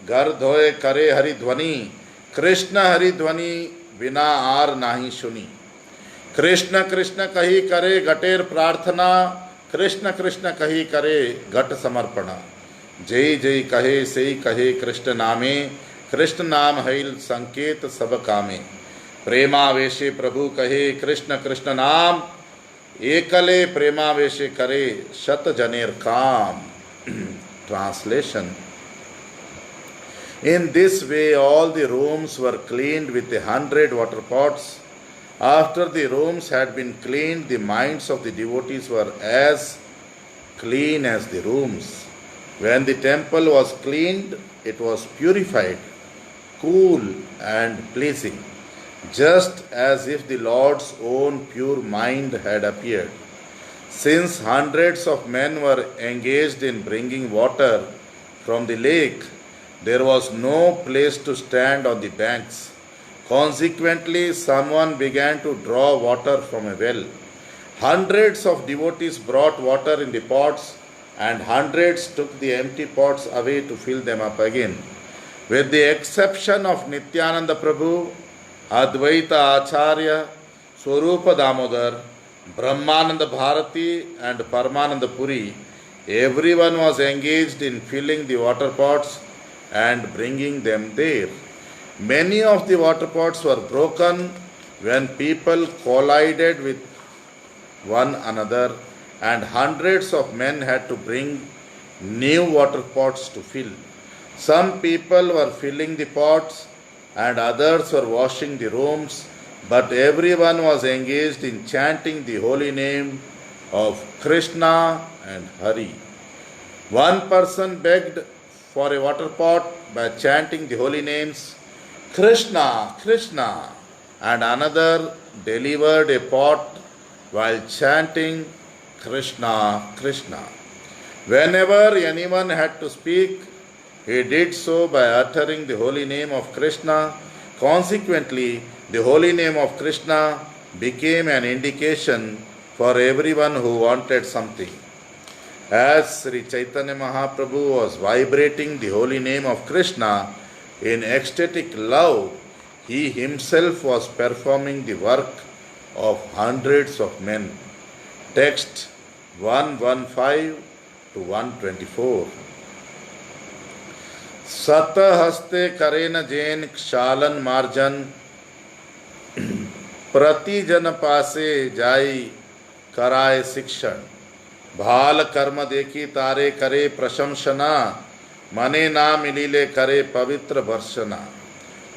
घर धोए करे हरि ध्वनि, कृष्ण हरि ध्वनि बिना आर नाही सुनी. कृष्ण कृष्ण कही करे घटेर प्रार्थना, कृष्ण कृष्ण कही करे घट समर्पणा. जय जय कहे से कहे कृष्ण नामे, कृष्ण नाम हैल संकेत सब कामे. प्रेमावेशे प्रभु कहे कृष्ण कृष्ण नाम, एकले प्रेमावेशे करे शत जनेर काम. Translation. In this way all the rooms were cleaned with 100 water pots. After the rooms had been cleaned, the minds of the devotees were as clean as the rooms. When the temple was cleaned, it was purified, cool and pleasing, just as if the Lord's own pure mind had appeared. Since hundreds of men were engaged in bringing water from the lake, there was no place to stand on the banks. Consequently, someone began to draw water from a well. Hundreds of devotees brought water in the pots, and hundreds took the empty pots away to fill them up again. With the exception of Nityananda Prabhu, Advaita Acharya, Swarupa Damodar, Brahmananda Bharati and Paramananda Puri, everyone was engaged in filling the water pots and bringing them there. Many of the water pots were broken when people collided with one another, and hundreds of men had to bring new water pots to fill. Some people were filling the pots and others were washing the rooms, but everyone was engaged in chanting the holy name of Krishna and Hari. One person begged for a water pot by chanting the holy names Krishna, Krishna, and another delivered a pot while chanting Krishna, Krishna. Whenever anyone had to speak, He did so by uttering the holy name of Krishna. Consequently, the holy name of Krishna became an indication for everyone who wanted something. As Sri Chaitanya Mahaprabhu was vibrating the holy name of Krishna in ecstatic love, he himself was performing the work of hundreds of men. Text 115 to 124. सत हस्ते करे न जैन क्षालन मार्जन प्रति जन पासे जाई कराए शिक्षण भाल कर्म देखी तारे करे प्रशंसना मने ना मिलीले करे पवित्र वर्षना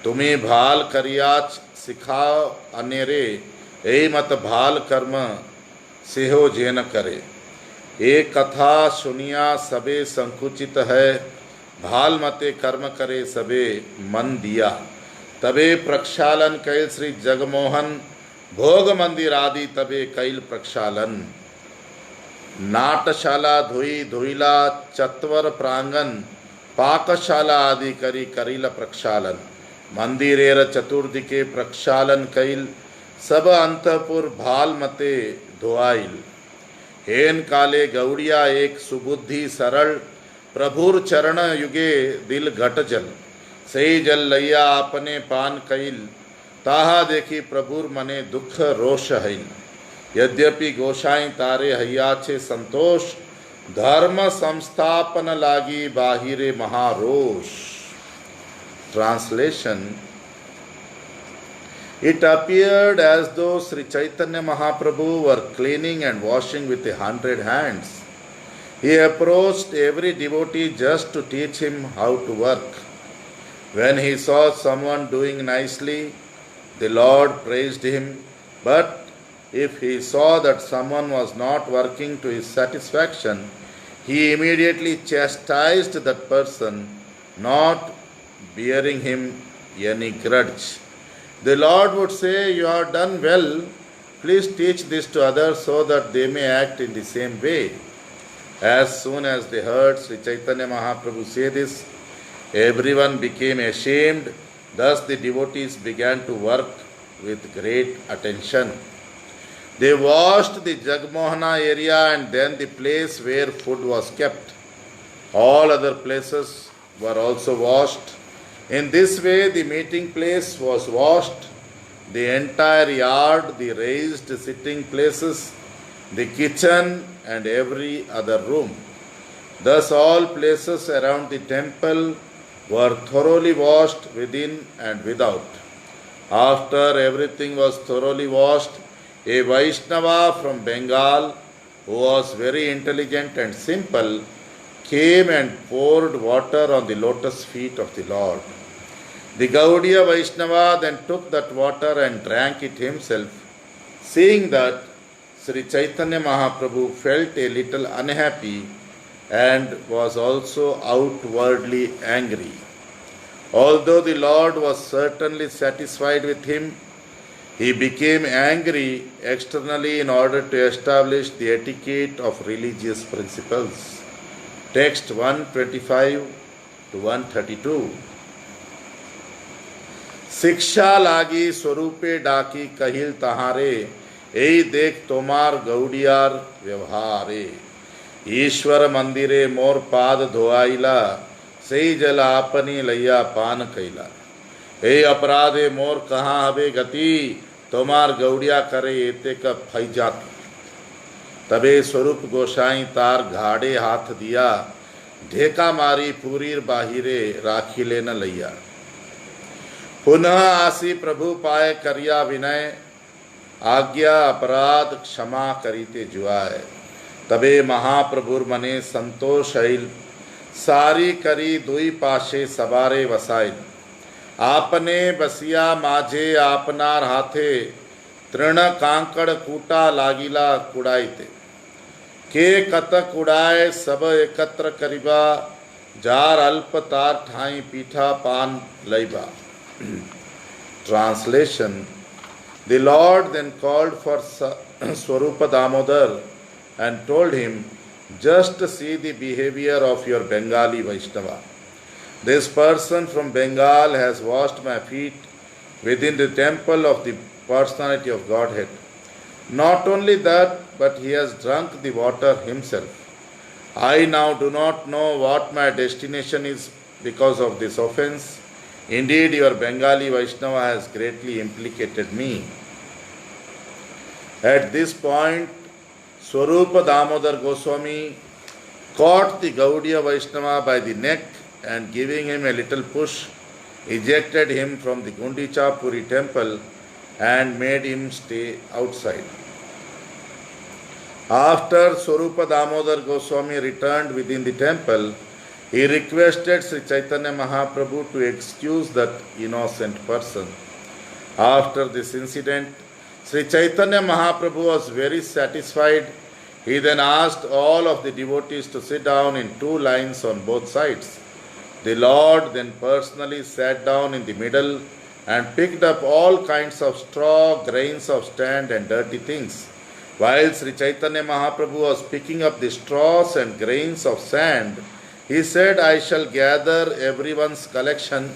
तुम्हें भाल करियाच सिखाओ अनेरे ए मत भाल कर्म सेहो जेन करे एक कथा सुनिया सबे संकुचित है भाल मते कर्म करे सबे मन दिया तबे प्रक्षालन कैल श्री जगमोहन भोग मंदिर आदि तबे कैल प्रक्षालन नाटशाला धुई धुईला चत्वर प्रांगण पाकशाला आदि करी करील प्रक्षालन मंदिरेर चतुर्दिके प्रक्षालन कैल सब अंतपुर भाल मते धोआइल हेन काले गौड़िया एक सुबुद्धि सरल प्रभुर चरण युगे दिल घट जल सही जल लैया अपने पान कैल ताहा देखी प्रभुर मने दुख रोष हैल यद्यपि गोसाई तारे हैया छे संतोष धर्म संस्थापन लागी बाहिरे महारोष. Translation. It appeared as though Sri Chaitanya Mahaprabhu were cleaning and washing with 100 hands. He approached every devotee just to teach him how to work. When he saw someone doing nicely, the Lord praised him, but if he saw that someone was not working to his satisfaction, he immediately chastised that person, not bearing him any grudge. The Lord would say, "You have done well, please teach this to others so that they may act in the same way." As soon as they heard Sri Chaitanya Mahaprabhu say this, everyone became ashamed. Thus the devotees began to work with great attention. They washed the Jagmohana area and then the place where food was kept. All other places were also washed. In this way the meeting place was washed, the entire yard, the raised sitting places, the kitchen and every other room. Thus all places around the temple were thoroughly washed within and without. After everything was thoroughly washed, a Vaishnava from Bengal, who was very intelligent and simple, came and poured water on the lotus feet of the Lord. The Gaudiya Vaishnava then took that water and drank it himself. Seeing that, Sri Chaitanya Mahaprabhu felt a little unhappy and was also outwardly angry. Although the Lord was certainly satisfied with him, he became angry externally in order to establish the etiquette of religious principles. Text 125 to 132. शिक्षा लागी स्वरूपे डाकी कहिल तहारे ए देख तोमार गौड़ियार व्यवहारे ईश्वर मंदिरे मोर पाद धोआइला सही जल आपनी लैया पान कैला ए अपराधे मोर कहाँ हवे गति तोमार गौड़िया करे एते का फैजात तबे स्वरूप गोसाई तार घाड़े हाथ दिया ढेका मारी पूरीर बाहिरे राखी लेन लैया पुनः आसी प्रभु पाए करिया विनय आज्ञा अपराध क्षमा करीते जुआए तबे महाप्रभुर मने संतोष हैल सारी करी दुई पाशे सवारे वसाइल आपने बसिया माझे आपनार हाथे तृण कांकड़ कूटा लागिला कुड़ाईते के कतक उड़ाए सब एकत्र करिबा जार अल्प तार ठाई पीठा पान लैबा. Translation. The Lord then called for Swarupa Damodar and told him, "Just see the behavior of your Bengali Vaishnava. This person from Bengal has washed my feet within the temple of the personality of Godhead. Not only that, but he has drunk the water himself. I now do not know what my destination is because of this offense. Indeed, your Bengali Vaishnava has greatly implicated me. At this point, Swarupa Damodar Goswami caught the Gaudiya Vaishnava by the neck and giving him a little push, ejected him from the Gundicha Puri temple and made him stay outside. After Swarupa Damodar Goswami returned within the temple, he requested Sri Chaitanya Mahaprabhu to excuse that innocent person. After this incident, Sri Chaitanya Mahaprabhu was very satisfied. He then asked all of the devotees to sit down in two lines on both sides. The Lord then personally sat down in the middle and picked up all kinds of straw, grains of sand and dirty things. While Sri Chaitanya Mahaprabhu was picking up the straws and grains of sand, he said, I shall gather everyone's collection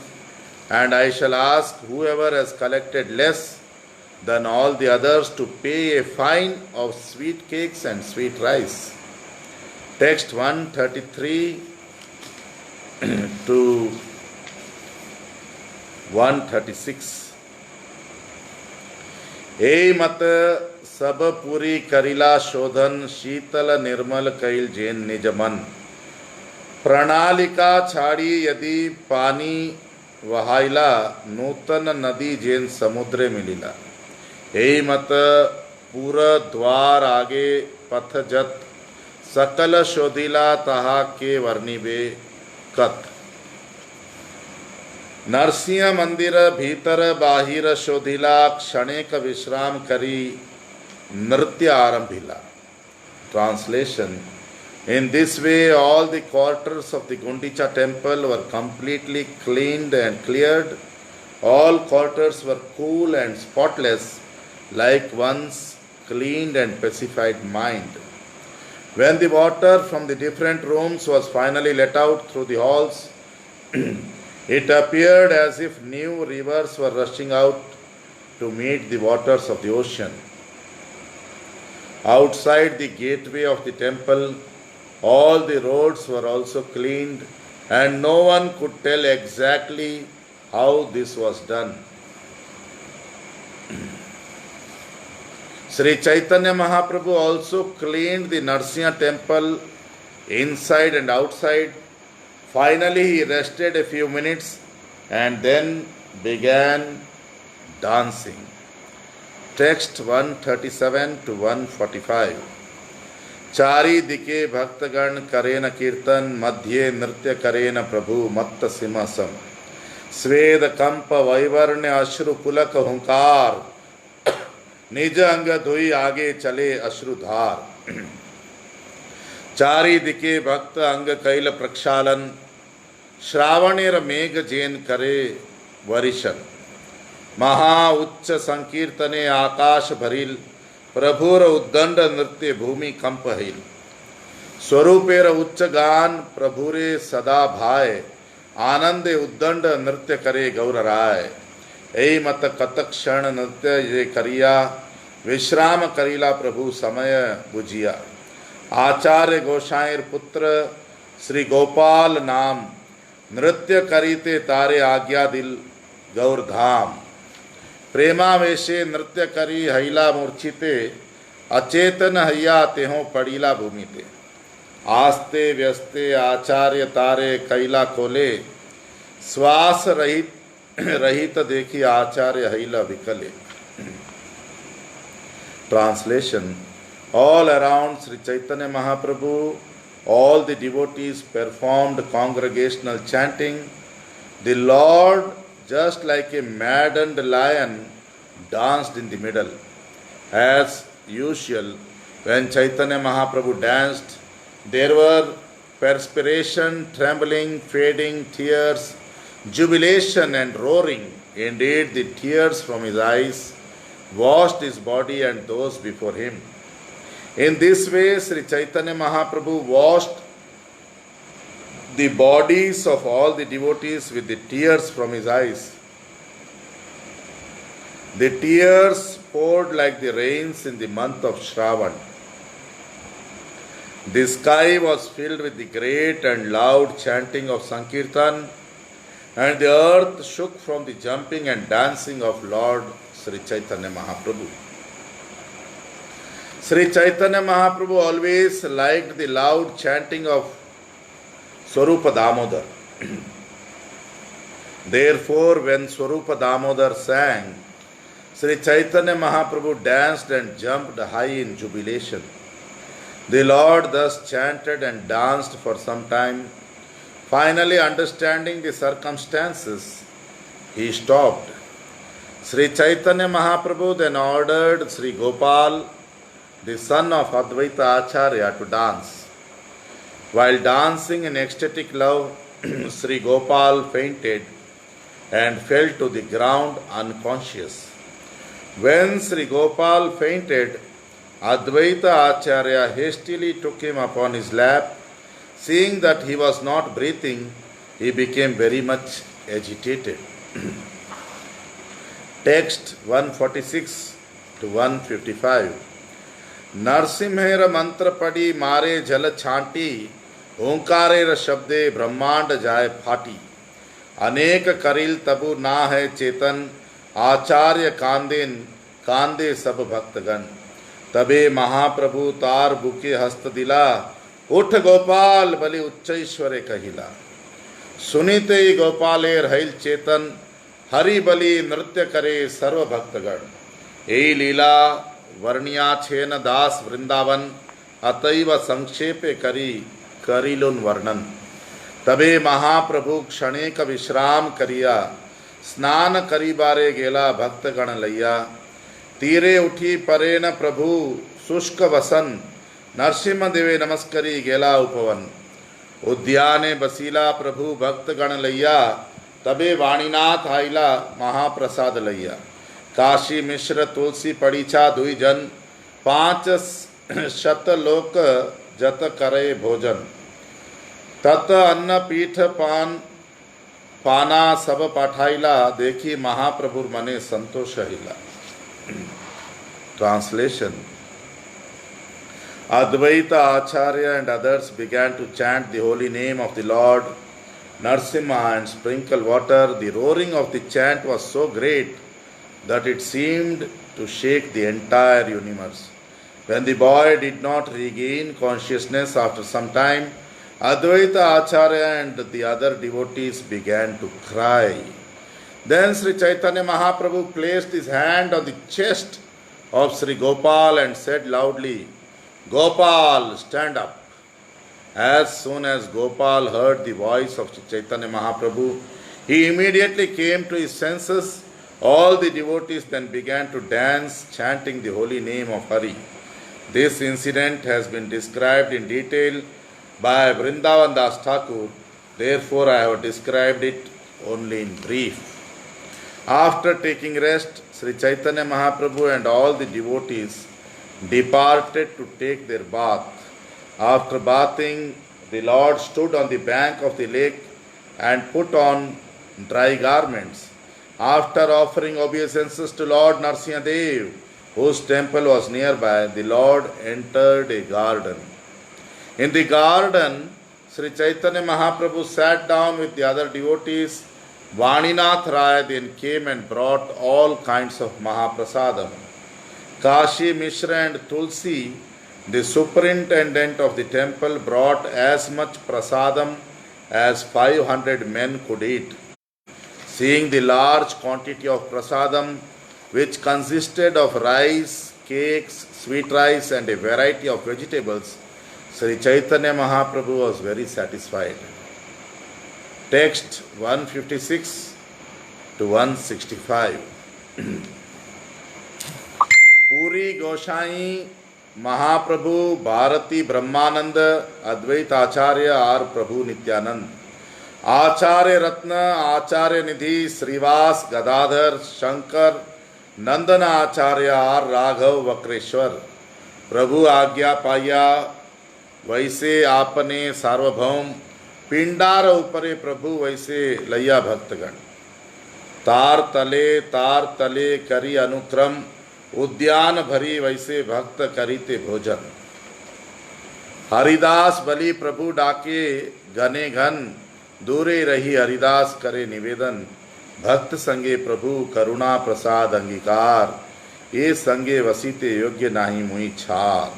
and I shall ask whoever has collected less than all the others to pay a fine of sweet cakes and sweet rice. Text 133 to 136. ए मत सब पूरी करिला शोधन शीतल निर्मल कैल जैन निज मन प्रणालिका छाड़ी यदि पानी वहाइला नूतन नदी जैन समुद्रे मिलिला ए मत पूर द्वार आगे पथ जत सकल शोधिला तहा के वर्णिबे कत नरसिंह मंदिर भीतर बाहिर शोधिला क्षणेक विश्राम करी नृत्य आरंभिला. Translation. In this way, all the quarters of the Gundicha temple were completely cleaned and cleared. All quarters were cool and spotless, like one's cleaned and pacified mind. When the water from the different rooms was finally let out through the halls, it appeared as if new rivers were rushing out to meet the waters of the ocean. Outside the gateway of the temple, all the roads were also cleaned, and no one could tell exactly how this was done. Sri Chaitanya Mahaprabhu also cleaned the Narsimha temple inside and outside. Finally, he rested a few minutes and then began dancing. Text 137 to 145. चारी दिके भक्तगण करेन कीर्तन मध्य नृत्य करेन प्रभु मत्त सिंहासन स्वेद कंप वैवर्ण्य अश्रु पुलक हुंकार निज अंग धुई आगे चले अश्रुधार. चारी दिके भक्त अंग कैल प्रक्षालन श्रावणेर मेघ जैन करे वरिशन महा उच्च संकीर्तने आकाश भरिल प्रभुर उद्दंड नृत्य भूमि कंप हिल स्वरूपेर उच्च गान प्रभुरे सदा भाय आनंदे उद्दंड नृत्य करे गौर राय. ऐ मत कतक्षण नृत्य ये करिया विश्राम करीला प्रभु समय बुझिया. आचार्य गोसाईर पुत्र श्री गोपाल नाम नृत्य करीते तारे आज्ञा दिल गौर धाम. प्रेमावेशे नृत्य करी हैला मूर्छिते अचेतन हैया तेहो पड़ीला भूमिते. आस्ते व्यस्ते आचार्य तारे कैला खोले श्वास रहित रहित देखी आचार्य हैला विकले. Translation. All around Sri Chaitanya Mahaprabhu, all the devotees performed congregational chanting. The Lord, just like a maddened lion, danced in the middle. As usual, when Chaitanya Mahaprabhu danced, there were perspiration, trembling, fading, tears, jubilation and roaring. Indeed, the tears from his eyes washed his body and those before him. In this way, Sri Chaitanya Mahaprabhu washed the bodies of all the devotees with the tears from his eyes. The tears poured like the rains in the month of Shravan. The sky was filled with the great and loud chanting of Sankirtan, and the earth shook from the jumping and dancing of Lord Sri Chaitanya Mahaprabhu. Sri Chaitanya Mahaprabhu always liked the loud chanting of Swarupa Damodar. Therefore, when Swarupa Damodar sang, Sri Chaitanya Mahaprabhu danced and jumped high in jubilation. The Lord thus chanted and danced for some time. Finally, understanding the circumstances, he stopped. Sri Chaitanya Mahaprabhu then ordered Sri Gopal, the son of Advaita Acharya, to dance. While dancing in ecstatic love, Sri Gopal fainted and fell to the ground unconscious. When Sri Gopal fainted, Advaita Acharya hastily took him upon his lap. Seeing that he was not breathing, he became very much agitated. Text 146 to 155. नरसिम्हेर मंत्र पड़ी मारे जल छांटी, ओंकारेर शब्दे ब्रह्मांड जाए फाटी। अनेक करिल तबु ना है चेतन, आचार्य कांदेन कांदे सब भक्तगण। तबे महाप्रभु तार बुके हस्त दिला, उठ गोपाल बलि उच्चैश्वरे कहिला। सुनिते ही गोपाले रहिल चेतन, हरि बलि नृत्य करे सर्व भक्तगण। यही लीला वर्णिया छेन दास वृंदावन, अतैव संक्षेपे करिलुन वर्णन। तबे महाप्रभु क्षणेक विश्राम करिया, स्नान करी बारे गेला भक्तगण लैया। तीरे उठी परे न प्रभु शुष्क वसन, नरसिम्ह देवे नमस्करी गेला उपवन। उद्याने बसीला प्रभु भक्तगण लैया, तबे वाणीनाथ आइला महाप्रसाद लैया। काशी मिश्र तुलसी पड़ीछा दुई जन, 500 लोक जत करे भोजन। तत अन्न पीठ पाना सब पाठाइला, देखी महाप्रभु मने संतोष हिला। Translation. Advaita Acharya and others began to chant the holy name of the Lord Narasimha and sprinkle water. The roaring of the chant was so great that it seemed to shake the entire universe. When the boy did not regain consciousness after some time, Advaita Acharya and the other devotees began to cry. Then Sri Chaitanya Mahaprabhu placed his hand on the chest of Sri Gopal and said loudly, "Gopal, stand up." As soon as Gopal heard the voice of Sri Chaitanya Mahaprabhu, he immediately came to his senses. All the devotees then began to dance, chanting the holy name of Hari. This incident has been described in detail by Vrindavan Das Thakur. Therefore, I have described it only in brief. After taking rest, Sri Chaitanya Mahaprabhu and all the devotees departed to take their bath. After bathing, the Lord stood on the bank of the lake and put on dry garments. After offering obeisances to Lord Narasimha Dev, whose temple was nearby, the Lord entered a garden. In the garden, Sri Chaitanya Mahaprabhu sat down with the other devotees. Vaninath Rai then came and brought all kinds of Mahaprasadam. Kashi Mishra and Tulsi, the superintendent of the temple, brought as much prasadam as 500 men could eat. Seeing the large quantity of prasadam, which consisted of rice, cakes, sweet rice and a variety of vegetables, Sri Chaitanya Mahaprabhu was very satisfied. Text 156 to 165. Puri Gosai Mahaprabhu, Bharati Brahmananda, Advaita Acharya are Prabhu Nityanand. Acharya Ratna, Acharya Nidhi, Srivas, Gadadhar, Shankar, Nandana Acharya are Raghav Vakreshwar. Prabhu Agya Paya, Vaise Apane Sarvabhaum, Pindar उपरे प्रभु वैसे लैया भक्तगण। तार तले करी अनुक्रम, उद्यान भरी वैसे भक्त करीते भोजन। हरिदास बलि प्रभु डाके घने घन, दूरे रही हरिदास करे निवेदन। भक्त संगे प्रभु करुणा प्रसाद अंगीकार, ये संगे वसीते योग्य नाही मुई छार।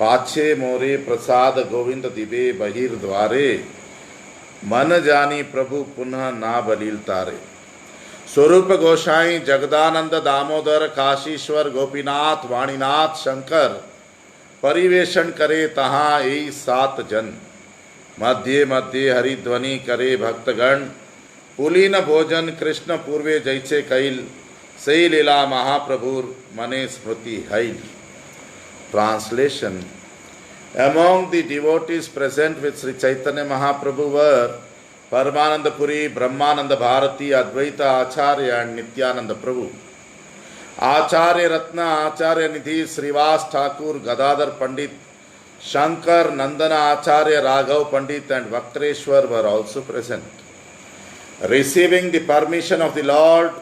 पाछे मोरे प्रसाद गोविंद दिबे बहिर द्वारे, मन जानी प्रभु पुनः ना बलील तारे। स्वरूप गोसाई जगदानंद दामोदर काशीश्वर गोपीनाथ वाणीनाथ शंकर, परिवेशन करे तहाँ यही 7 जन। मध्य मध्य हरिध्वनि करे भक्तगण, पुलीन भोजन कृष्ण पूर्वे जैसे कैल, सही लीला महाप्रभुर मने स्मृति hell. Translation: Among the devotees present with Sri Chaitanya Mahaprabhu were Paramananda Puri, Brahmananda Bharati, Advaita Acharya and Nityananda Prabhu. Acharya Ratna, Acharya Nidhi, Srivas Thakur, Gadadhar Pandit, Shankar, Nandana Acharya, Raghav Pandit and Vaktreshwar were also present. Receiving the permission of the Lord,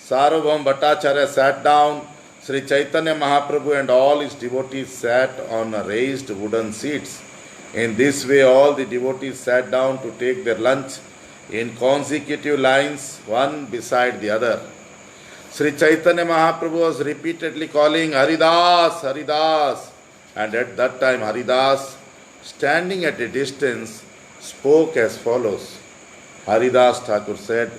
Sarvabhaum Bhattacharya sat down. Sri Chaitanya Mahaprabhu and all his devotees sat on raised wooden seats. In this way, all the devotees sat down to take their lunch in consecutive lines, one beside the other. Sri Chaitanya Mahaprabhu was repeatedly calling Haridas, Haridas, and at that time Haridas, standing at a distance, spoke as follows. Haridas Thakur said,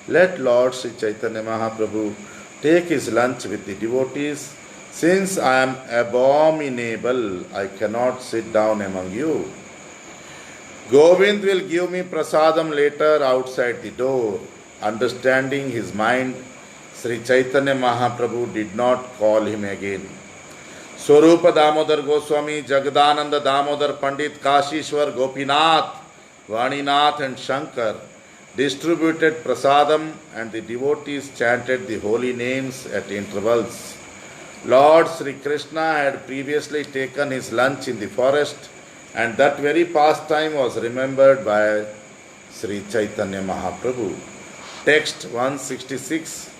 "Let Lord Sri Chaitanya Mahaprabhu take his lunch with the devotees. Since I am abominable, I cannot sit down among you. Govind will give me prasadam later outside the door." Understanding his mind, Sri Chaitanya Mahaprabhu did not call him again. Swarupa Damodar Goswami, Jagadananda Damodar Pandit, Kashishwar, Gopinath, Vaninath and Shankar distributed prasadam and the devotees chanted the holy names at intervals. Lord Sri Krishna had previously taken his lunch in the forest, and that very pastime was remembered by Sri Chaitanya Mahaprabhu. Text 166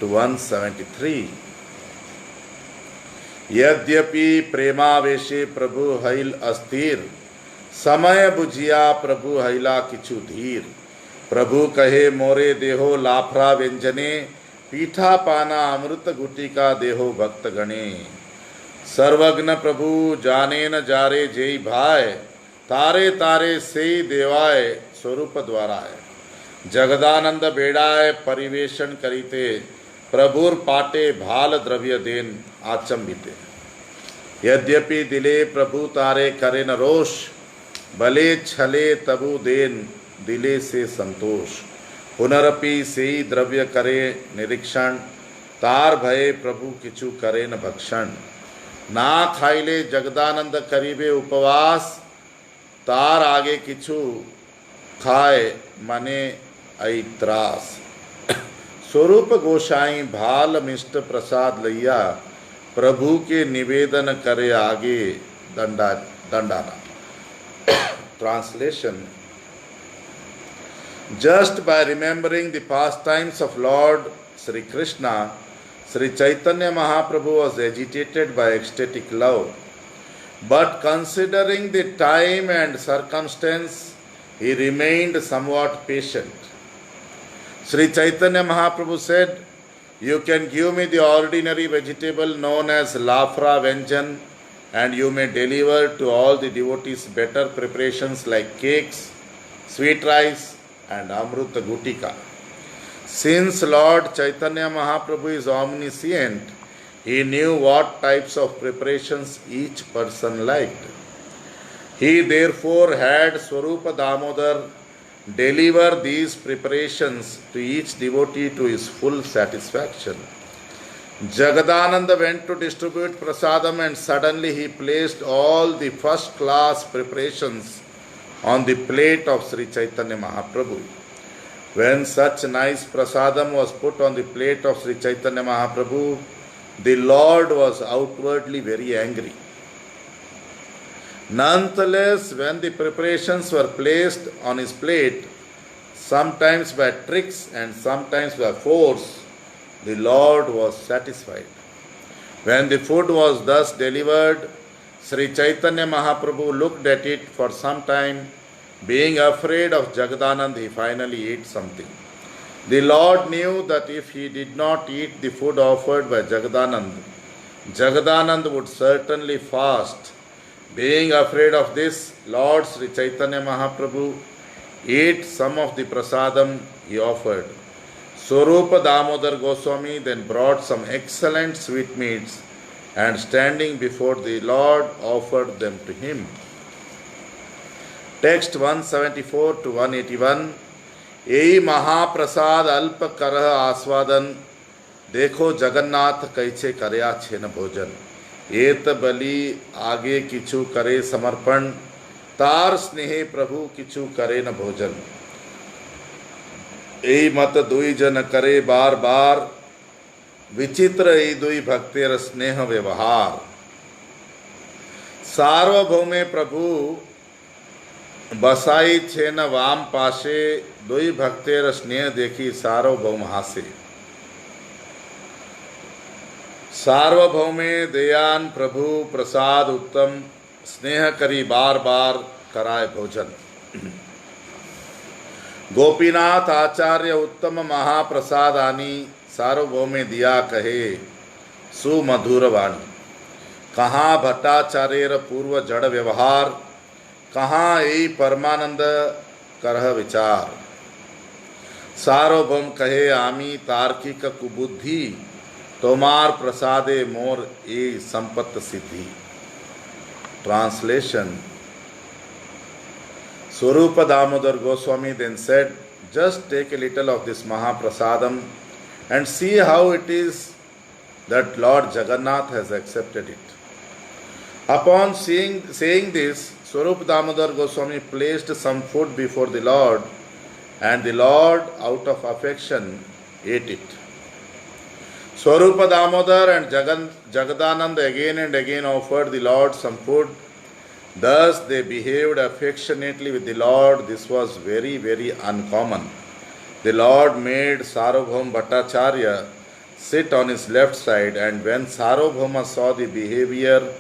to 173. Yadyapi premaveshe prabhu hail asthir, समय बुझिया प्रभु हैला किछु धीर। प्रभु कहे मोरे देहो लाफरा व्यंजने, पीठा पाना अमृत गुटिका देहो भक्त गणे। सर्वज्ञ प्रभु जाने न जारे जेई भाय, तारे तारे से देवाय स्वरूप द्वाराय। जगदानंद बेड़ाय परिवेशन करीते, प्रभुर पाटे भाल द्रव्य देन आचंबिते। यद्यपि दिले प्रभु तारे करे न रोष, भले छले तबु देन दिले से संतोष। पुनरपि सेई द्रव्य करे निरीक्षण, तार भये प्रभु किछु करे न भक्षण। ना खाइले जगदानंद करीबे उपवास, तार आगे किछु खाए मने ऐत्रास। स्वरूप गोसाई भाल मिष्ट प्रसाद लैया, प्रभु के निवेदन करे आगे दंडाना। Translation: Just by remembering the pastimes of Lord Sri Krishna, Sri Chaitanya Mahaprabhu was agitated by ecstatic love. But considering the time and circumstance, he remained somewhat patient. Sri Chaitanya Mahaprabhu said, "You can give me the ordinary vegetable known as lafra venjan, and you may deliver to all the devotees better preparations like cakes, sweet rice and amruta gutika." Since Lord Chaitanya Mahaprabhu is omniscient, he knew what types of preparations each person liked. He therefore had Swarupa Damodar deliver these preparations to each devotee to his full satisfaction. Jagadananda went to distribute prasadam, and suddenly he placed all the first class preparations on the plate of Sri Chaitanya Mahaprabhu. When such nice prasadam was put on the plate of Sri Chaitanya Mahaprabhu, the Lord was outwardly very angry. Nonetheless, when the preparations were placed on his plate, sometimes by tricks and sometimes by force, the Lord was satisfied. When the food was thus delivered, Sri Chaitanya Mahaprabhu looked at it for some time. Being afraid of Jagadanand, he finally ate something. The Lord knew that if he did not eat the food offered by Jagadanand, Jagadanand would certainly fast. Being afraid of this, Lord Sri Chaitanya Mahaprabhu ate some of the prasadam he offered. Swarupa Damodar Goswami then brought some excellent sweetmeats and standing before the Lord offered them to him. Text 174 to 181. यही महाप्रसाद अल्प करह आस्वादन देखो जगन्नाथ कैसे करया छेन भोजन एत बलि आगे किछु करे समर्पण तार स्नेहे प्रभु किछु करे न भोजन यही मत दुई जन करे बार बार विचित्र यही दुई भक्तेर स्नेह व्यवहार सार्वभौमे प्रभु बसाई छे न वाम पाशे दुई भक्तेर स्नेह देखी सार्वभौम हासे सार्वभौमे दयान प्रभु प्रसाद उत्तम स्नेह करी बार बार कराए भोजन गोपीनाथ आचार्य उत्तम महाप्रसादानी सार्वभौमे दिया कहे सुमधुर वाणी कहाँ भट्टाचार्यर पूर्व जड़ व्यवहार कहाँ यही परमानंद करह विचार सार्वभौम कहे आमी तार्किक कुबुद्धि तोमार प्रसादे मोर ए संपत्त सिद्धि Translation. Swarupa Damodar Goswami then said, just take a little of this Mahaprasadam and see how it is that Lord Jagannath has accepted it. Upon saying this, Swarupa Damodar Goswami placed some food before the Lord, and the Lord, out of affection, ate it. Swarupa Damodar and Jagadanand again and again offered the Lord some food. Thus they behaved affectionately with the Lord. This was very, very uncommon. The Lord made Sarvabhauma Bhattacharya sit on his left side, and when Sarvabhauma saw the behavior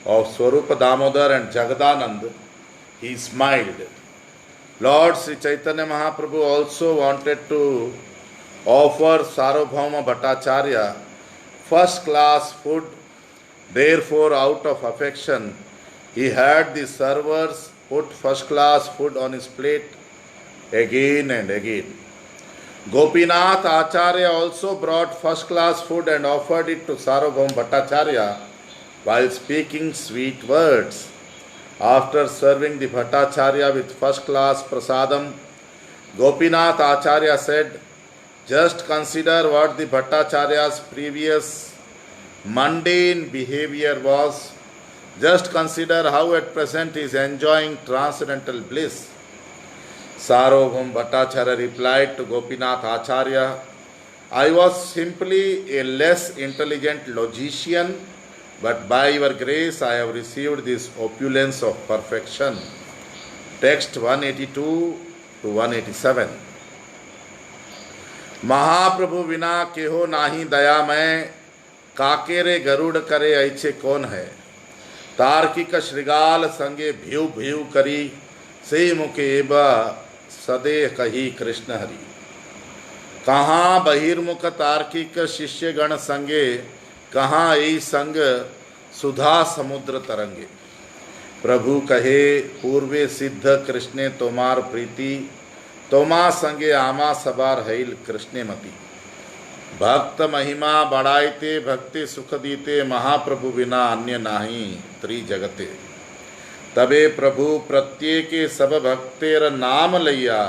of Swarupa Damodar and Jagadanand, he smiled. Lord Sri Chaitanya Mahaprabhu also wanted to offer Sarvabhauma Bhattacharya first class food. Therefore, out of affection, he had the servers put first class food on his plate again and again. Gopinath Acharya also brought first class food and offered it to Sarvabhauma Bhattacharya while speaking sweet words. After serving the Bhattacharya with first class prasadam, Gopinath Acharya said, just consider what the Bhattacharya's previous mundane behavior was. Just consider how at present he is enjoying transcendental bliss. Sarvabhauma Bhattacharya replied to Gopinath Acharya, I was simply a less intelligent logician, but by your grace I have received this opulence of perfection. Text 182 to 187. महाप्रभु बिना केहो नाही दया मैं काकेरे गरुड़ करे ऐछे कौन है तार्किक श्रृगाल संगे भीव भीव करी से मुखे एबा सदे कही कृष्ण हरि कहाँ बहिर्मुख तार्किक शिष्यगण संगे कहाँ ई संग सुधा समुद्र तरंगे प्रभु कहे पूर्वे सिद्ध कृष्णे तोमार प्रीति तोमा संगे आमा सबार हैल कृष्णे मती भक्त महिमा बढ़ाइते भक्ति सुख दीते महाप्रभु बिना अन्य नाही त्रि जगते तबे प्रभु प्रत्येके सब भक्तेर नाम लैया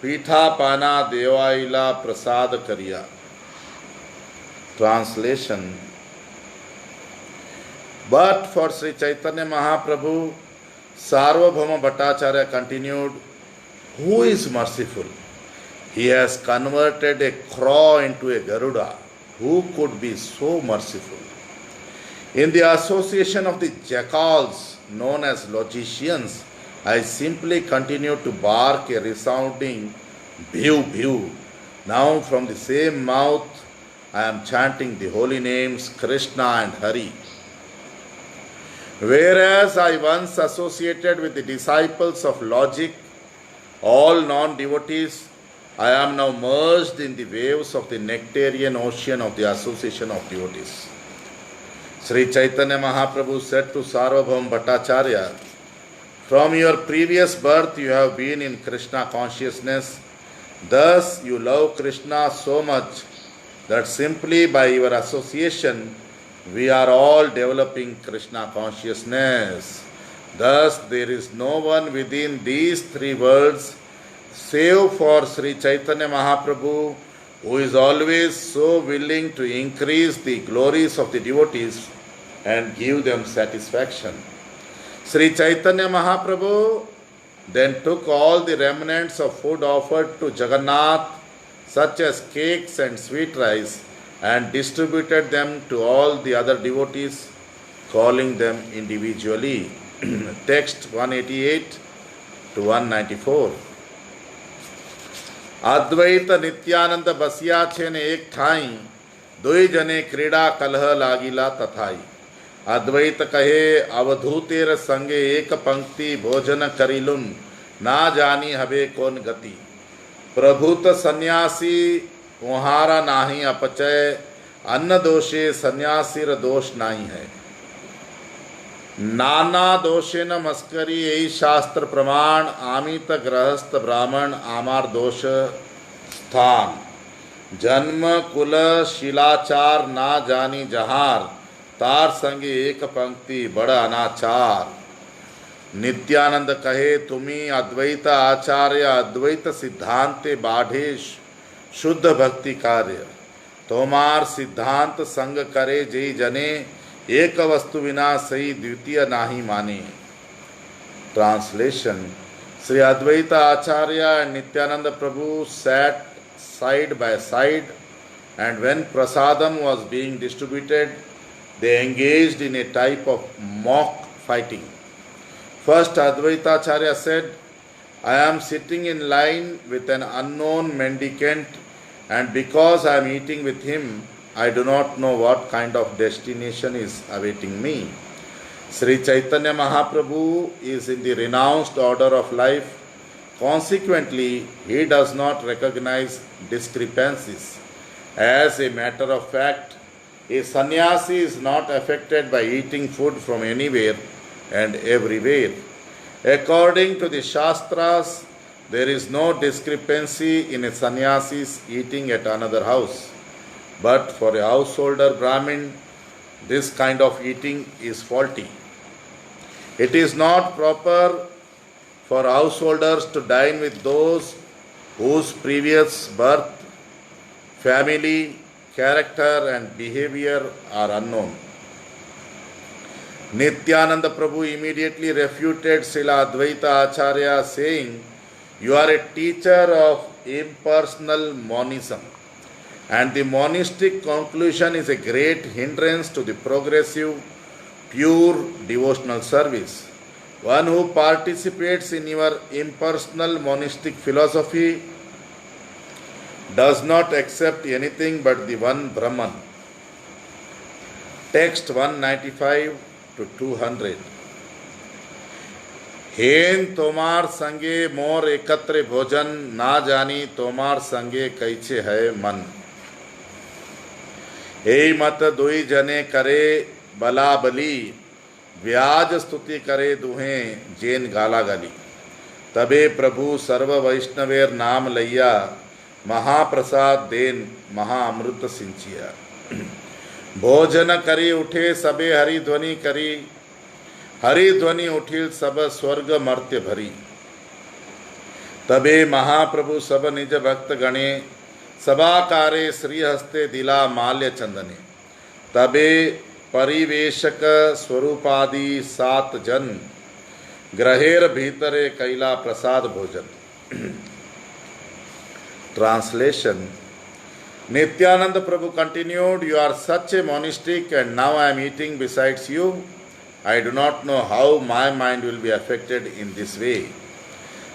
पीठा पाना देवाइला प्रसाद करिया. Translation. But for Sri Chaitanya Mahaprabhu, Sarvabhauma Bhattacharya continued, who is merciful? He has converted a crow into a Garuda. Who could be so merciful? In the association of the jackals known as logicians, I simply continue to bark a resounding bhew bhew. Now from the same mouth I am chanting the holy names Krishna and Hari. Whereas I once associated with the disciples of logic, all non-devotees, I am now merged in the waves of the nectarian ocean of the association of devotees. Sri Chaitanya Mahaprabhu said to Sarvabhauma Bhattacharya, from your previous birth you have been in Krishna consciousness. Thus you love Krishna so much that simply by your association we are all developing Krishna consciousness. Thus there is no one within these three worlds save for Sri Chaitanya Mahaprabhu, who is always so willing to increase the glories of the devotees and give them satisfaction. Sri Chaitanya Mahaprabhu then took all the remnants of food offered to Jagannath, such as cakes and sweet rice, and distributed them to all the other devotees, calling them individually. Text 188 to 194. अद्वैत नित्यानंद बसिया छे ने एक ठाई, दुई जने क्रीड़ा कलह लागिला तथाई। अद्वैत कहे अवधूतेर संगे एक पंक्ति भोजन करिलुन, ना जानी हवे कौन गति। प्रभुत सन्यासी उहारा नाही अपचय, अन्न दोषे सन्यासीर दोष नाही है। नाना दोषे न मस्करी यही शास्त्र प्रमाण, आमित गृहस्थ ब्राह्मण आमार दोष स्थान। जन्म कुल शिलाचार ना जानी जहार, तार संगे एक पंक्ति बड़ अनाचार। नित्यानंद कहे तुम्ही अद्वैत आचार्य, अद्वैत सिद्धांते बाढ़ेश शुद्ध भक्ति कार्य। तोमार सिद्धांत संग करे जय जने, एक वस्तु विना सही द्वितीय नाही माने। Translation. Sri Advaita Acharya and Nityananda Prabhu sat side by side, and when prasadam was being distributed, they engaged in a type of mock fighting. First, Advaita Acharya said, I am sitting in line with an unknown mendicant, and because I am eating with him, I do not know what kind of destination is awaiting me. Sri Chaitanya Mahaprabhu is in the renounced order of life. Consequently, he does not recognize discrepancies. As a matter of fact, a sannyasi is not affected by eating food from anywhere and everywhere. According to the Shastras, there is no discrepancy in a sannyasi's eating at another house. But for a householder Brahmin, this kind of eating is faulty. It is not proper for householders to dine with those whose previous birth, family, character and behavior are unknown. Nityananda Prabhu immediately refuted Srila Advaita Acharya, saying, "You are a teacher of impersonal monism, and the monistic conclusion is a great hindrance to the progressive, pure devotional service. One who participates in your impersonal monistic philosophy does not accept anything but the one Brahman." Text 195 to 200. हेन तोमार संगे मोर एकत्र भोजन, ना जानी तोमार संगे cache है मन। ए मत दुई जने करे बला बली, व्याज स्तुति करे दुहें जेन गाला गली। तबे प्रभु सर्व वैष्णवेर नाम लैया, महाप्रसाद देन महाअमृत सिंचिया। भोजन करी उठे सबे हरि ध्वनि करी, हरि ध्वनि उठिल सब स्वर्ग मर्त्य भरी। तबे महाप्रभु सब निज भक्त गणे, सभाकारे श्री हस्ते दिला माल्य चंदने। तबे परिवेशक स्वरूपादि 7 जन, ग्रहेर भीतरे कैला प्रसाद भोजन। Translation. Nityananda Prabhu continued, "You are such a monastic, and now I am eating besides you. I do not know how my mind will be affected in this way."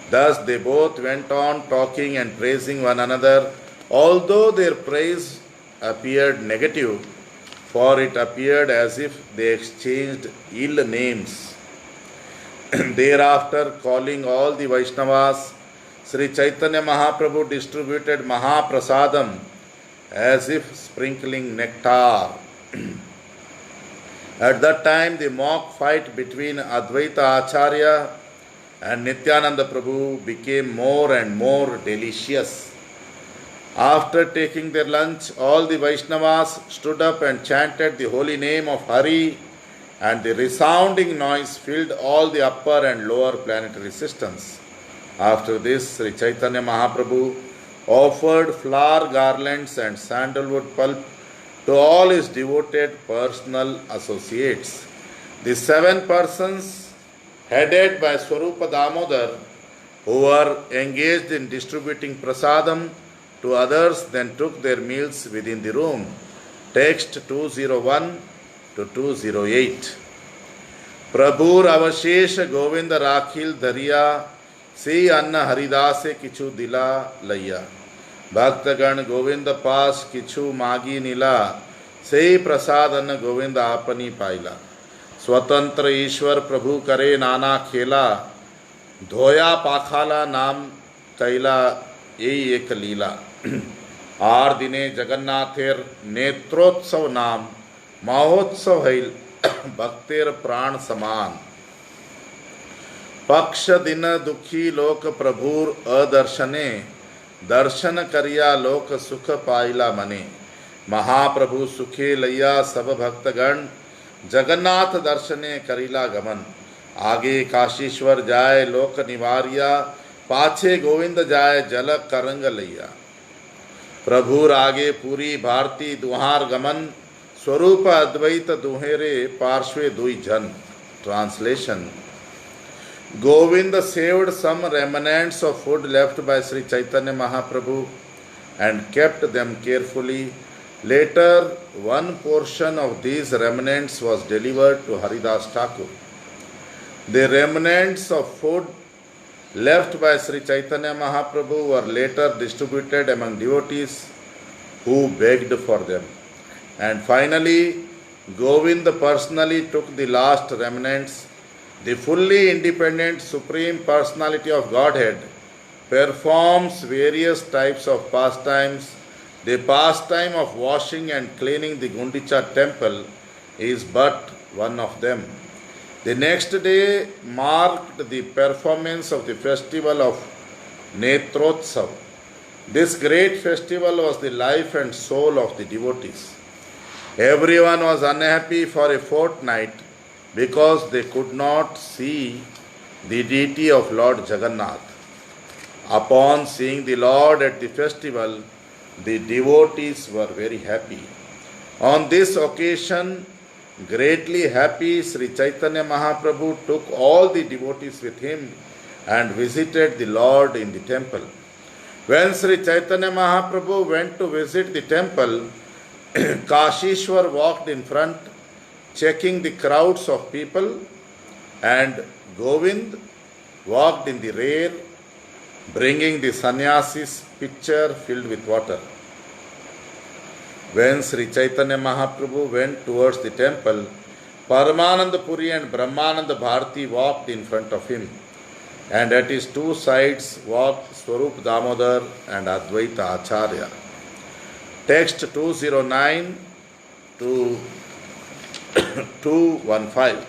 Thus they both went on talking and praising one another, although their praise appeared negative, for it appeared as if they exchanged ill names. Thereafter, calling all the Vaishnavas, Sri Chaitanya Mahaprabhu distributed Mahaprasadam as if sprinkling nectar. At that time, the mock fight between Advaita Acharya and Nityananda Prabhu became more and more delicious. After taking their lunch, all the Vaishnavas stood up and chanted the holy name of Hari, and the resounding noise filled all the upper and lower planetary systems. After this, Sri Chaitanya Mahaprabhu offered flower garlands and sandalwood pulp to all his devoted personal associates. The 7 persons, headed by Swarupa Damodar, who were engaged in distributing prasadam to others, then took their meals within the room. Text 201 to 208. प्रभुर अवशेष गोविंद राखिल दरिया से अन्न हरिदासे किछु दिला लैया भक्तगण गोविंद पास किछु मागी नीला से प्रसाद अन्न गोविंद आपनी पाइला स्वतंत्र ईश्वर प्रभु करे नाना खेला धोया पाखाला नाम कैला यही एक लीला आर दिने जगन्नाथेर नेत्रोत्सव नाम महोत्सव है भक्तेर प्राण समान पक्ष दिन दुखी लोक प्रभुर अदर्शने दर्शन करिया लोक सुख पाइला मने महाप्रभु सुखे लैया सब भक्तगण जगन्नाथ दर्शने करिला गमन आगे काशीश्वर जाय लोक निवारिया पाछे गोविंद जाय जल करंग लैया प्रभुर आगे पूरी भारती दुहार गमन स्वरूप अद्वैत दुहेरे पार्श्वे दुई जन translation Govind saved some remnants of food left by Sri Chaitanya Mahaprabhu and kept them carefully. Later, one portion of these remnants was delivered to Haridas Thakur. The remnants of food left by Sri Chaitanya Mahaprabhu were later distributed among devotees who begged for them. And finally, Govind personally took the last remnants. The fully independent Supreme Personality of Godhead performs various types of pastimes. The pastime of washing and cleaning the Gundicha temple is but one of them. The next day marked the performance of the festival of Netrotsav. This great festival was the life and soul of the devotees. Everyone was unhappy for a fortnight because they could not see the deity of Lord Jagannath. Upon seeing the Lord at the festival, the devotees were very happy. On this occasion, greatly happy, Sri Chaitanya Mahaprabhu took all the devotees with him and visited the Lord in the temple. When Sri Chaitanya Mahaprabhu went to visit the temple, Kashishwar walked in front, checking the crowds of people, and Govind walked in the rear, bringing the sannyasi's pitcher filled with water. When Sri Chaitanya Mahaprabhu went towards the temple, Paramananda Puri and Brahmananda Bharati walked in front of him, and at his two sides walked Swarup Damodar and Advaita Acharya. Text 209 to 215.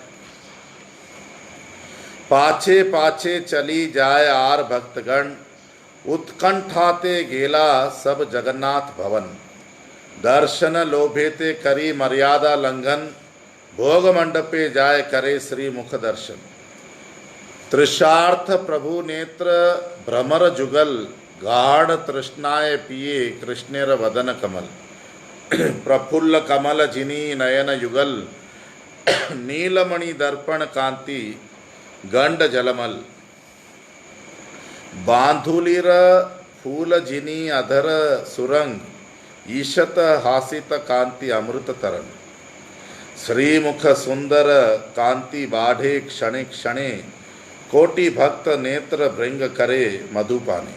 पाछे पाछे चली जाय are भक्तगण उत्कंठाते गेला सब जगन्नाथ भवन दर्शन लोभेते करी मर्यादा लंघन भोग मंडपे जाय करे श्री मुख दर्शन तृषार्थ प्रभु नेत्र भ्रमर जुगल गाढ़ तृष्णाय पिए कृष्णेर वदन कमल प्रफुल्ल कमल जिनी नयन युगल नीलमणि दर्पण कांति गंड जलमल बांधुलिर फूल जिनी अधर सुरंग ईशत हासित कांति अमृत तरन श्रीमुख सुंदर कांति बाढ़े क्षणे क्षणे कोटि भक्त नेत्र भृंग करे मधुपाने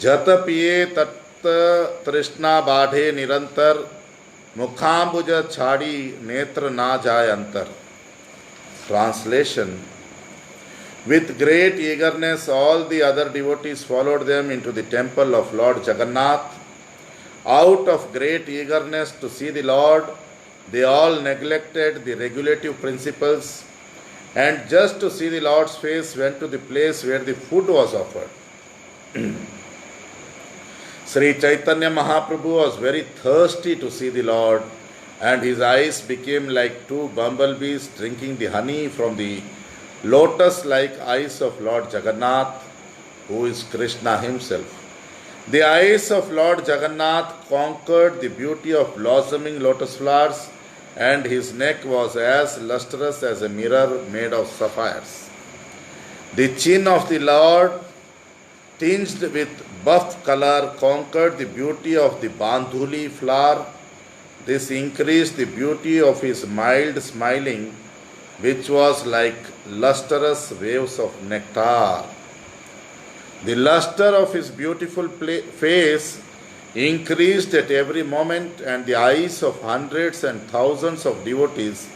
जत पिए तत्त तृष्णा बाढ़े निरंतर मुखाम्बुज छाड़ी नेत्र ना जाय अंतर. Translation. With great eagerness all the other devotees followed them into the temple of Lord Jagannath. Out of great eagerness to see the Lord, they all neglected the regulative principles and just to see the Lord's face went to the place where the food was offered. Sri Chaitanya Mahaprabhu was very thirsty to see the Lord, and his eyes became like two bumblebees drinking the honey from the lotus-like eyes of Lord Jagannath, who is Krishna himself. The eyes of Lord Jagannath conquered the beauty of blossoming lotus flowers, and his neck was as lustrous as a mirror made of sapphires. The chin of the Lord, tinged with buff color, conquered the beauty of the bandhuli flower. This increased the beauty of his mild smiling, which was like lustrous waves of nectar. The luster of his beautiful face increased at every moment, and the eyes of hundreds and thousands of devotees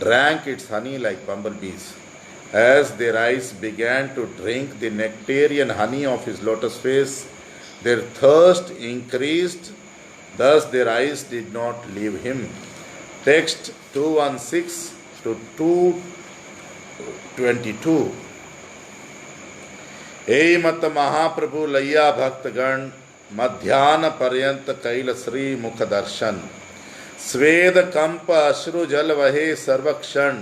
drank its honey like bumblebees. As their eyes began to drink the nectarian honey of his lotus face, their thirst increased, thus their eyes did not leave him. Text 216 to 222. ए मत महाप्रभु लैया भक्तगण मध्यान्ह पर्यंत कैल श्री मुख दर्शन स्वेद कंप अश्रु जल वहे सर्वक्षण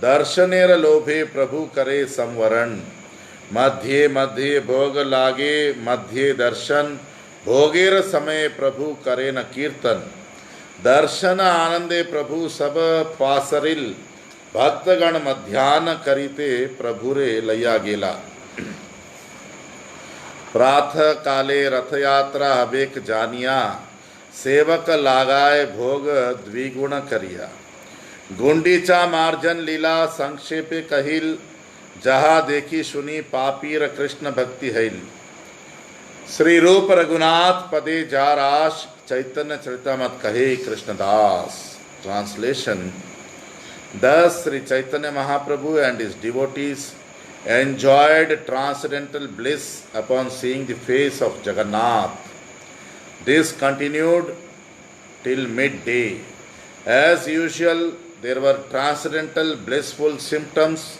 दर्शनेर लोभे प्रभु करे संवरण मध्य मध्य भोग लागे मध्य दर्शन भोगेर समय प्रभु करे न कीर्तन दर्शन आनंदे प्रभु सब पासरिल भक्तगण मध्यान्ह करीते प्रभुरे लैया गेला. प्रातः काले रथ यात्रा हबेक जानिया सेवक लागाए भोग द्विगुण करिया गुंडीचा मार्जन लीला संक्षेपे कहिल जहा देखी सुनी पापीर कृष्ण भक्ति हैल. श्री रूप रघुनाथ पदे जाराश चैतन्य चरितामृत कहे Krishnadas. Translation. Thus Sri Chaitanya Mahaprabhu and his devotees enjoyed transcendental bliss upon seeing the face of Jagannath. This continued till midday. As usual, there were transcendental blissful symptoms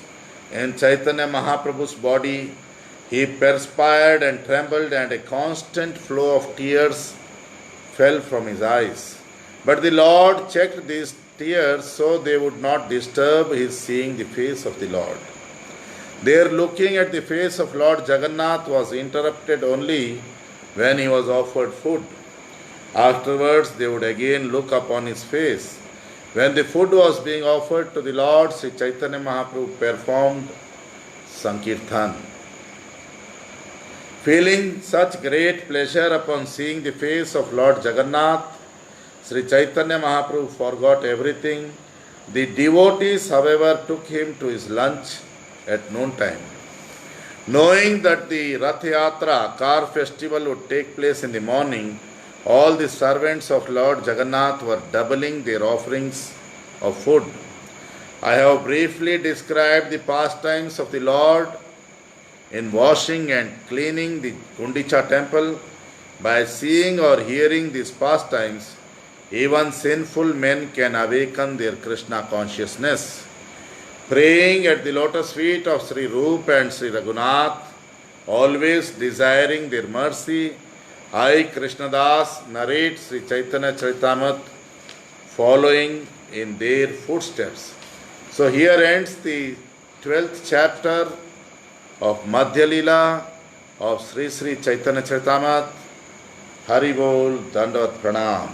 in Chaitanya Mahaprabhu's body. He perspired and trembled, and a constant flow of tears fell from his eyes. But the Lord checked these tears so they would not disturb his seeing the face of the Lord. Their looking at the face of Lord Jagannath was interrupted only when he was offered food. Afterwards, they would again look upon his face. When the food was being offered to the Lord, Sri Chaitanya Mahaprabhu performed Sankirtan. Feeling such great pleasure upon seeing the face of Lord Jagannath, Sri Chaitanya Mahaprabhu forgot everything. The devotees, however, took him to his lunch at noontime. Knowing that the Rath Yatra, car festival, would take place in the morning, all the servants of Lord Jagannath were doubling their offerings of food. I have briefly described the pastimes of the Lord in washing and cleaning the Gundicha temple. By seeing or hearing these pastimes, even sinful men can awaken their Krishna consciousness. Praying at the lotus feet of Sri Rup and Sri Raghunath, always desiring their mercy, I, Krishnadas, narrate Sri Chaitanya Charitamrita following in their footsteps. So here ends the 12th chapter of Madhya Leela of Sri Sri Chaitanya Charitamrita. Hari Bol, Dandavat Pranam.